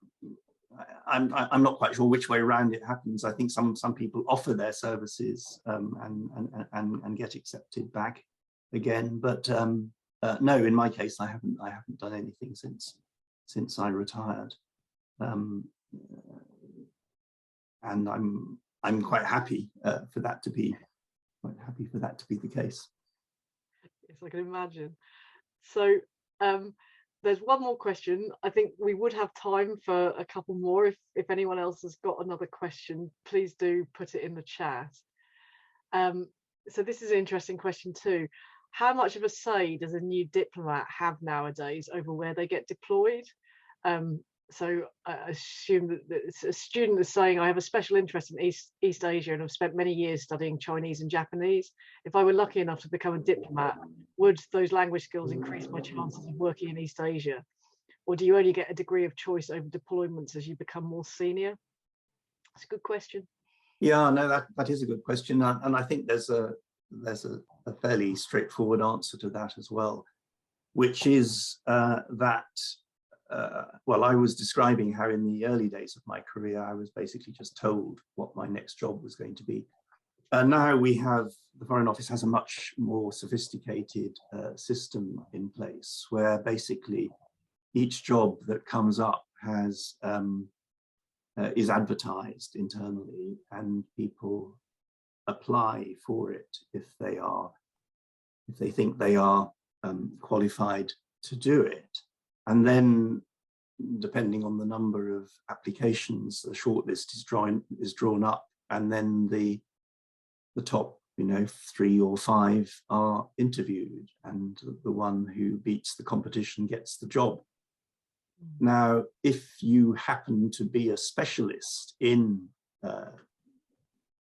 not quite sure which way around it happens. I think some people offer their services and get accepted back again, but no, in my case, I haven't done anything since I retired, and I'm quite happy for that to be the case. Yes, I can imagine. So there's one more question. I think we would have time for a couple more. If anyone else has got another question, please do put it in the chat. So this is an interesting question too. How much of a say does a new diplomat have nowadays over where they get deployed? So I assume that a student is saying, I have a special interest in East Asia and have spent many years studying Chinese and Japanese. If I were lucky enough to become a diplomat, would those language skills increase my chances of working in East Asia? Or do you only get a degree of choice over deployments as you become more senior? That's a good question. Yeah, no, that is a good question. And I think there's a fairly straightforward answer to that as well, which is that well, I was describing how in the early days of my career, I was basically just told what my next job was going to be. Now the Foreign Office has a much more sophisticated system in place, where basically each job that comes up is advertised internally, and people apply for it if they think they are qualified to do it. And then, depending on the number of applications, the shortlist is drawn up, and then the top 3 or 5 are interviewed, and the one who beats the competition gets the job. Now, if you happen to be a specialist in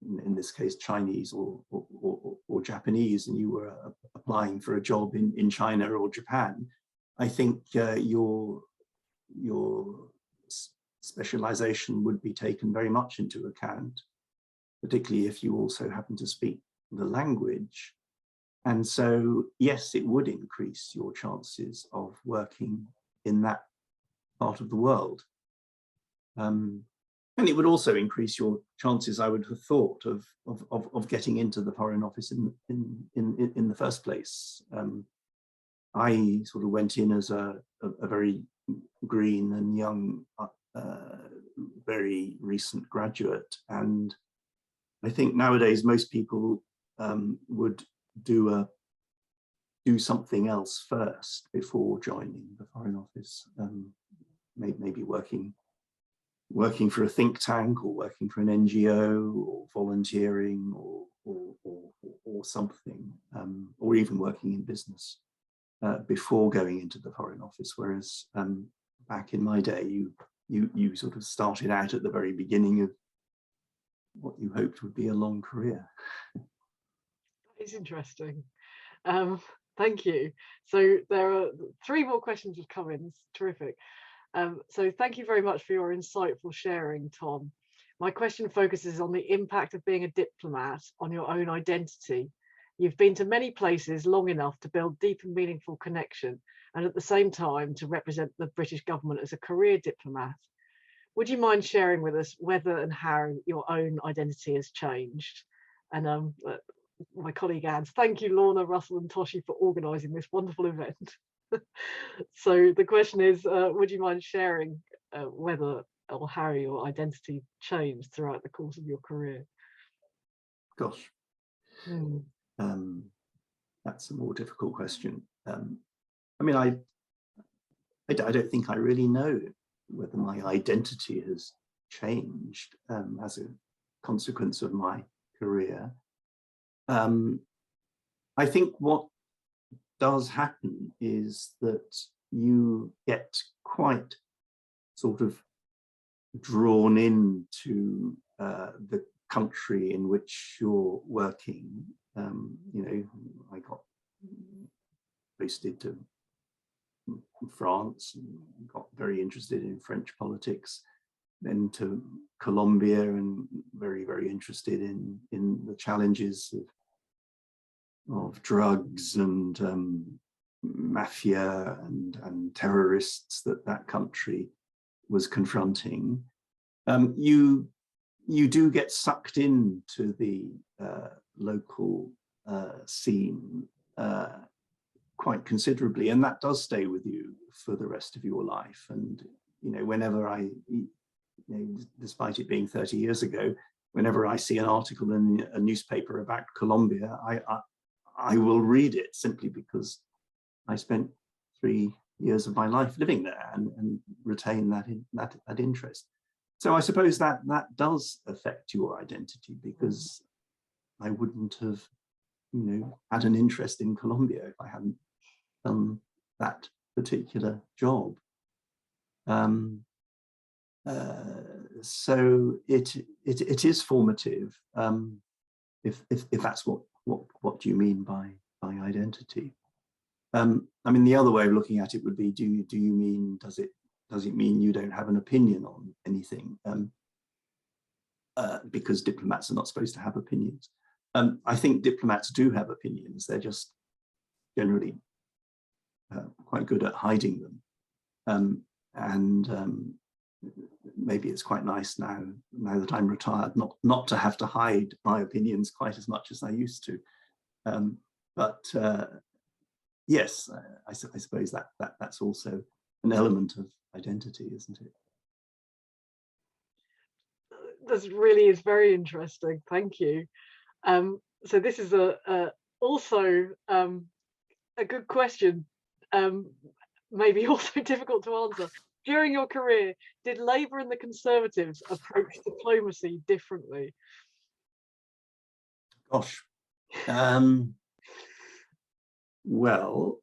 this case Chinese or Japanese, and you were applying for a job in China or Japan, I think your specialization would be taken very much into account, particularly if you also happen to speak the language. And so, yes, it would increase your chances of working in that part of the world. And it would also increase your chances, I would have thought, of getting into the Foreign Office in the first place. I sort of went in as a very green and young, very recent graduate, and I think nowadays most people would do something else first before joining the Foreign Office. Maybe working for a think tank, or working for an NGO, or volunteering, or something, or even working in business before going into the Foreign Office. Whereas back in my day, you sort of started out at the very beginning of what you hoped would be a long career. It's interesting. Thank you. So there are 3 more questions have come in. It's terrific. So thank you very much for your insightful sharing, Tom. My question focuses on the impact of being a diplomat on your own identity. You've been to many places long enough to build deep and meaningful connection, and at the same time to represent the British government as a career diplomat. Would you mind sharing with us whether and how your own identity has changed? And my colleague adds, thank you, Lorna, Russell and Toshi for organising this wonderful event. So the question is, would you mind sharing whether or how your identity changed throughout the course of your career? Gosh, that's a more difficult question. I mean, I don't think I really know whether my identity has changed as a consequence of my career. I think what does happen is that you get quite sort of drawn into the country in which you're working. You know, I got posted to France, and got very interested in French politics, then to Colombia, and very, very interested in the challenges of drugs and mafia and terrorists that country was confronting. You do get sucked into the local scene quite considerably, and that does stay with you for the rest of your life. And you know, whenever despite it being 30 years ago, whenever I see an article in a newspaper about Colombia, I will read it, simply because I spent 3 years of my life living there and retain that interest. So I suppose that does affect your identity, because I wouldn't have, you know, had an interest in Colombia if I hadn't done that particular job. So it is formative, if that's what you mean by identity. I mean, the other way of looking at it would be, does it mean you don't have an opinion on anything? Because diplomats are not supposed to have opinions. I think diplomats do have opinions. They're just generally quite good at hiding them. Maybe it's quite nice now that I'm retired, not to have to hide my opinions quite as much as I used to. Yes, I suppose that's also an element of identity, isn't it? This really is very interesting. Thank you. So this is also a good question, maybe also difficult to answer. During your career, did Labour and the Conservatives approach diplomacy differently? Gosh. Well,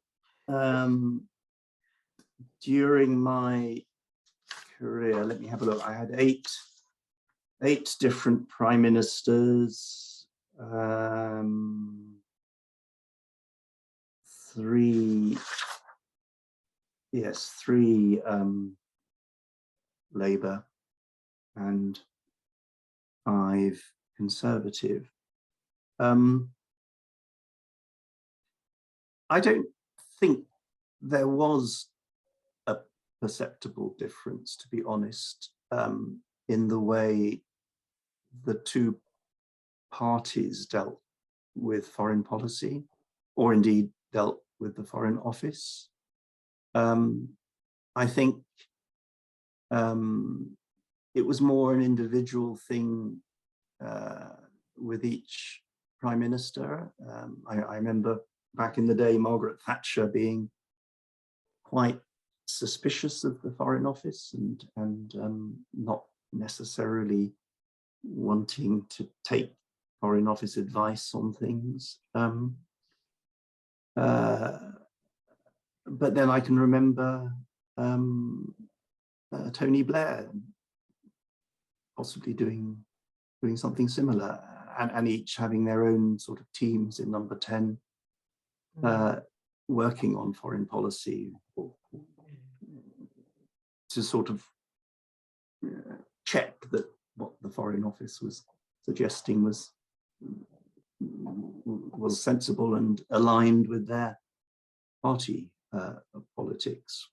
during my career, let me have a look. I had eight different prime ministers, three Labour and 5 Conservative. I don't think there was a perceptible difference, to be honest, in the way the two parties dealt with foreign policy, or indeed dealt with the Foreign Office. I think it was more an individual thing with each prime minister. I remember back in the day, Margaret Thatcher being quite suspicious of the Foreign Office and not necessarily wanting to take Foreign Office advice on things. But then I can remember Tony Blair possibly doing something similar, and each having their own sort of teams in Number 10 working on foreign policy to sort of check that what the Foreign Office was suggesting was sensible and aligned with their party politics.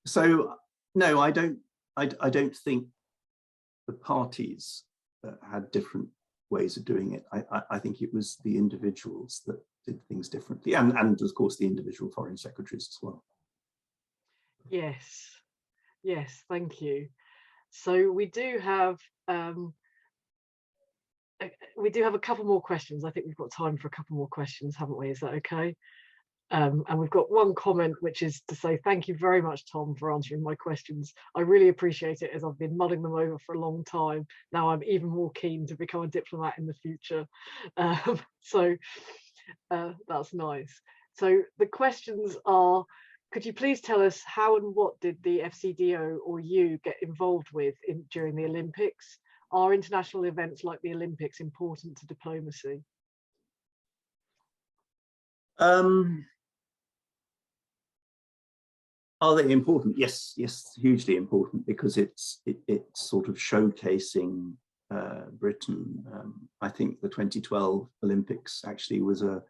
So no, I don't think the parties had different ways of doing it. I think it was the individuals that did things differently, and of course the individual foreign secretaries as well. Yes, yes, thank you. So we do have a couple more questions. I think we've got time for a couple more questions, haven't we? Is that okay? And we've got one comment, which is to say thank you very much, Tom, for answering my questions. I really appreciate it, as I've been mulling them over for a long time. Now I'm even more keen to become a diplomat in the future. So that's nice. So the questions are, could you please tell us how and what did the FCDO or you get involved with during the Olympics? Are international events like the Olympics important to diplomacy? Are they important? Yes, hugely important, because it's sort of showcasing Britain. I think the 2012 Olympics actually was a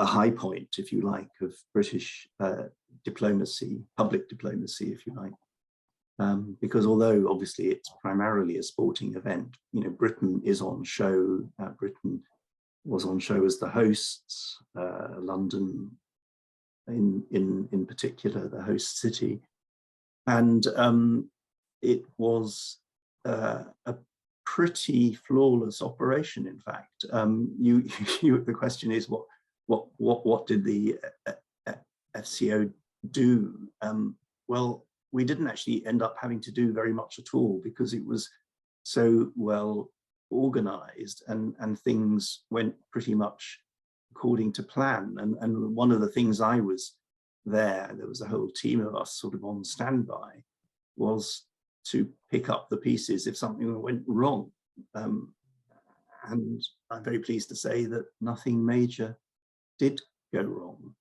high point, if you like, of British diplomacy, public diplomacy, if you like. Because although obviously it's primarily a sporting event, you know, Britain is on show. Britain was on show as the hosts, London in particular, the host city. And it was a pretty flawless operation, in fact. The question is, what did the FCO do? Well, we didn't actually end up having to do very much at all, because it was so well organized, and things went pretty much according to plan. And one of the things I was there was a whole team of us sort of on standby, was to pick up the pieces if something went wrong. And I'm very pleased to say that nothing major did go wrong.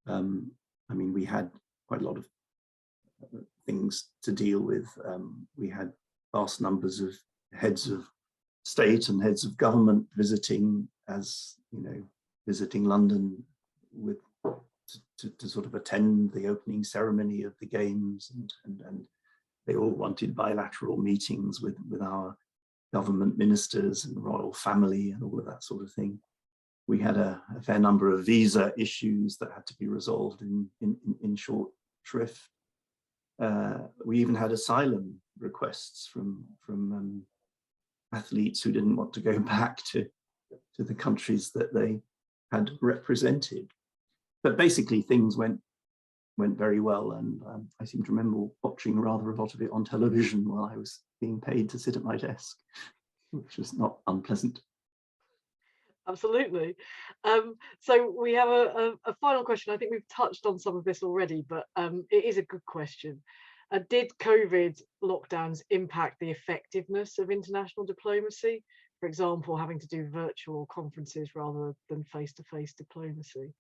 I mean, we had quite a lot of things to deal with. We had vast numbers of heads of state and heads of government visiting, as you know, visiting London to sort of attend the opening ceremony of the games, and they all wanted bilateral meetings with our government ministers and royal family and all of that sort of thing. We had a fair number of visa issues that had to be resolved in short shrift. We even had asylum requests from athletes who didn't want to go back to the countries that they had represented. But basically things went very well, and I seem to remember watching rather a lot of it on television while I was being paid to sit at my desk, which was not unpleasant. Absolutely. So we have a final question. I think we've touched on some of this already, but it is a good question. Did COVID lockdowns impact the effectiveness of international diplomacy? For example, having to do virtual conferences rather than face-to-face diplomacy?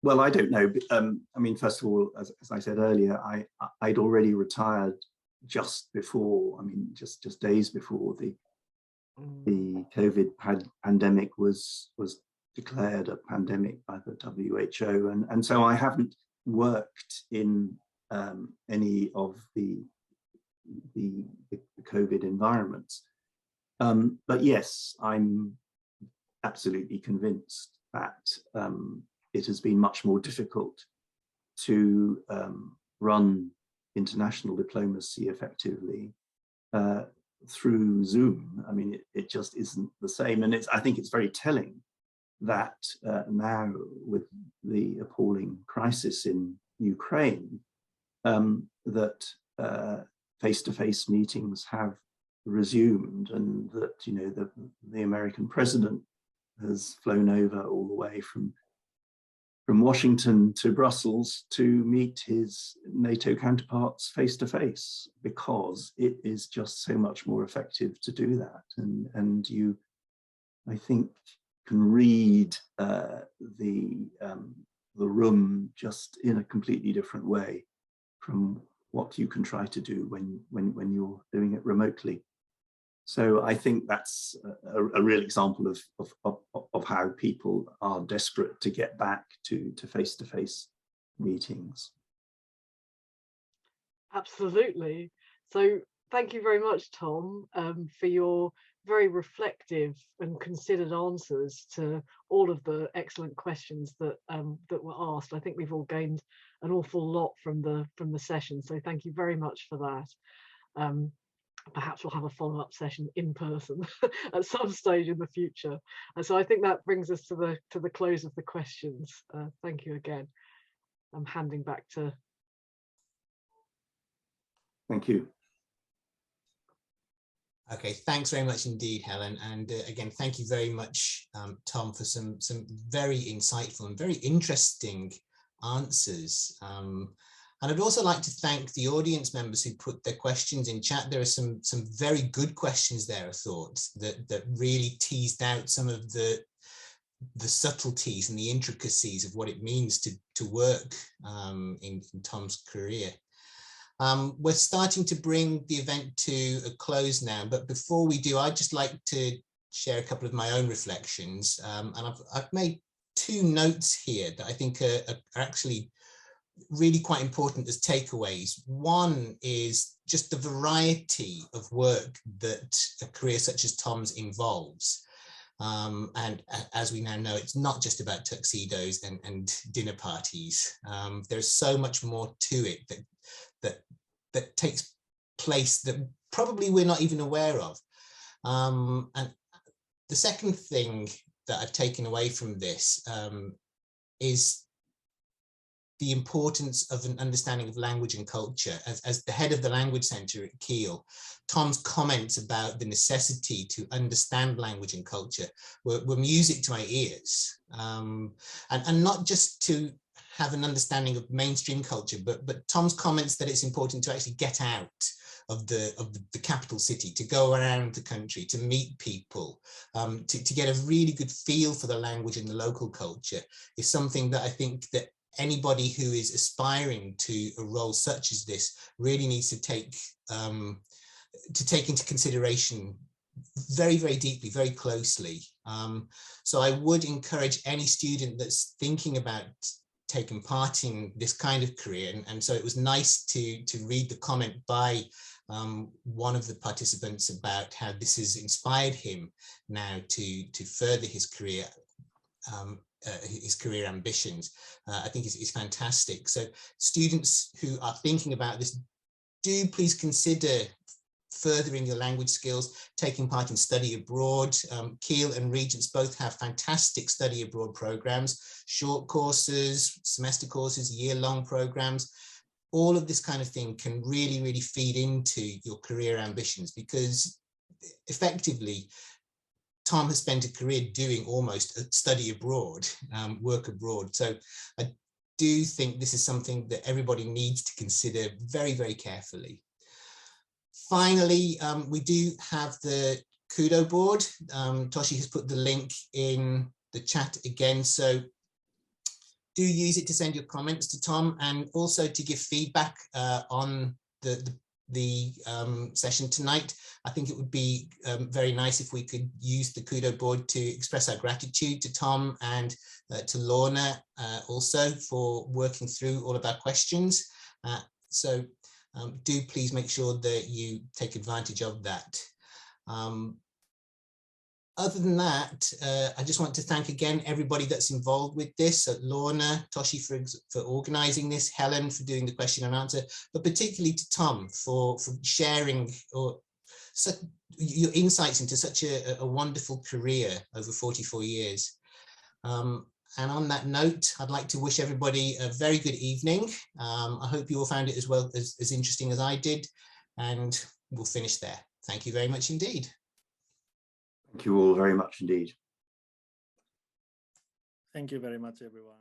Well, I don't know. I mean, first of all, as I said earlier, I'd already retired just before, I mean, just days before the COVID pandemic was declared a pandemic by the WHO, and so I haven't worked in any of the COVID environments. But yes, I'm absolutely convinced that it has been much more difficult to run international diplomacy effectively through Zoom. I mean, it just isn't the same. And I think it's very telling that now, with the appalling crisis in Ukraine, that face-to-face meetings have resumed, and that, you know, the American president has flown over all the way from Washington to Brussels to meet his NATO counterparts face-to-face, because it is just so much more effective to do that. And you, I think, can read the room just in a completely different way from what you can try to do when you're doing it remotely. So I think that's a real example of how people are desperate to get back to face-to-face meetings. Absolutely. So thank you very much, Tom, for your very reflective and considered answers to all of the excellent questions that that were asked. I think we've all gained an awful lot from the session, so thank you very much for that. Perhaps we'll have a follow-up session in person at some stage in the future. And so I think that brings us to the close of the questions. Thank you again. I'm handing back to. Thank you. Okay, thanks very much indeed, Helen. And again, thank you very much, Tom, for some very insightful and very interesting answers. And I'd also like to thank the audience members who put their questions in chat. There are some very good questions there, I thought, that really teased out some of the subtleties and the intricacies of what it means to work in Tom's career. We're starting to bring the event to a close now, but before we do, I'd just like to share a couple of my own reflections. And I've made two notes here that I think are actually really quite important as takeaways. One is just the variety of work that a career such as Tom's involves. And as we now know, it's not just about tuxedos and dinner parties. There's so much more to it that takes place that probably we're not even aware of. And the second thing that I've taken away from this is the importance of an understanding of language and culture. As the head of the Language Centre at Keele, Tom's comments about the necessity to understand language and culture were music to my ears. And not just to have an understanding of mainstream culture, but Tom's comments that it's important to actually get out of the capital city, to go around the country, to meet people, to get a really good feel for the language and the local culture is something that I think that anybody who is aspiring to a role such as this really needs to take into consideration very, very deeply, very closely. So I would encourage any student that's thinking about taking part in this kind of career, and so it was nice to read the comment by one of the participants about how this has inspired him now to further his career ambitions. I think is fantastic. So students who are thinking about this, do please consider furthering your language skills, taking part in study abroad. Keele and Regents both have fantastic study abroad programs, short courses, semester courses, year-long programs. All of this kind of thing can really, really feed into your career ambitions, because effectively, Tom has spent a career doing almost a study abroad, work abroad. So I do think this is something that everybody needs to consider very, very carefully. Finally, we do have the Kudo board. Toshi has put the link in the chat again, so do use it to send your comments to Tom, and also to give feedback on the session tonight. I think it would be very nice if we could use the Kudo board to express our gratitude to Tom and to Lorna also for working through all of our questions. So do please make sure that you take advantage of that. Other than that, I just want to thank again everybody that's involved with this, Lorna, Toshi for organising this, Helen for doing the question and answer, but particularly to Tom for sharing your insights into such a wonderful career over 44 years. And on that note, I'd like to wish everybody a very good evening. I hope you all found it as well as interesting as I did, and we'll finish there. Thank you very much indeed. Thank you all very much indeed. Thank you very much, everyone.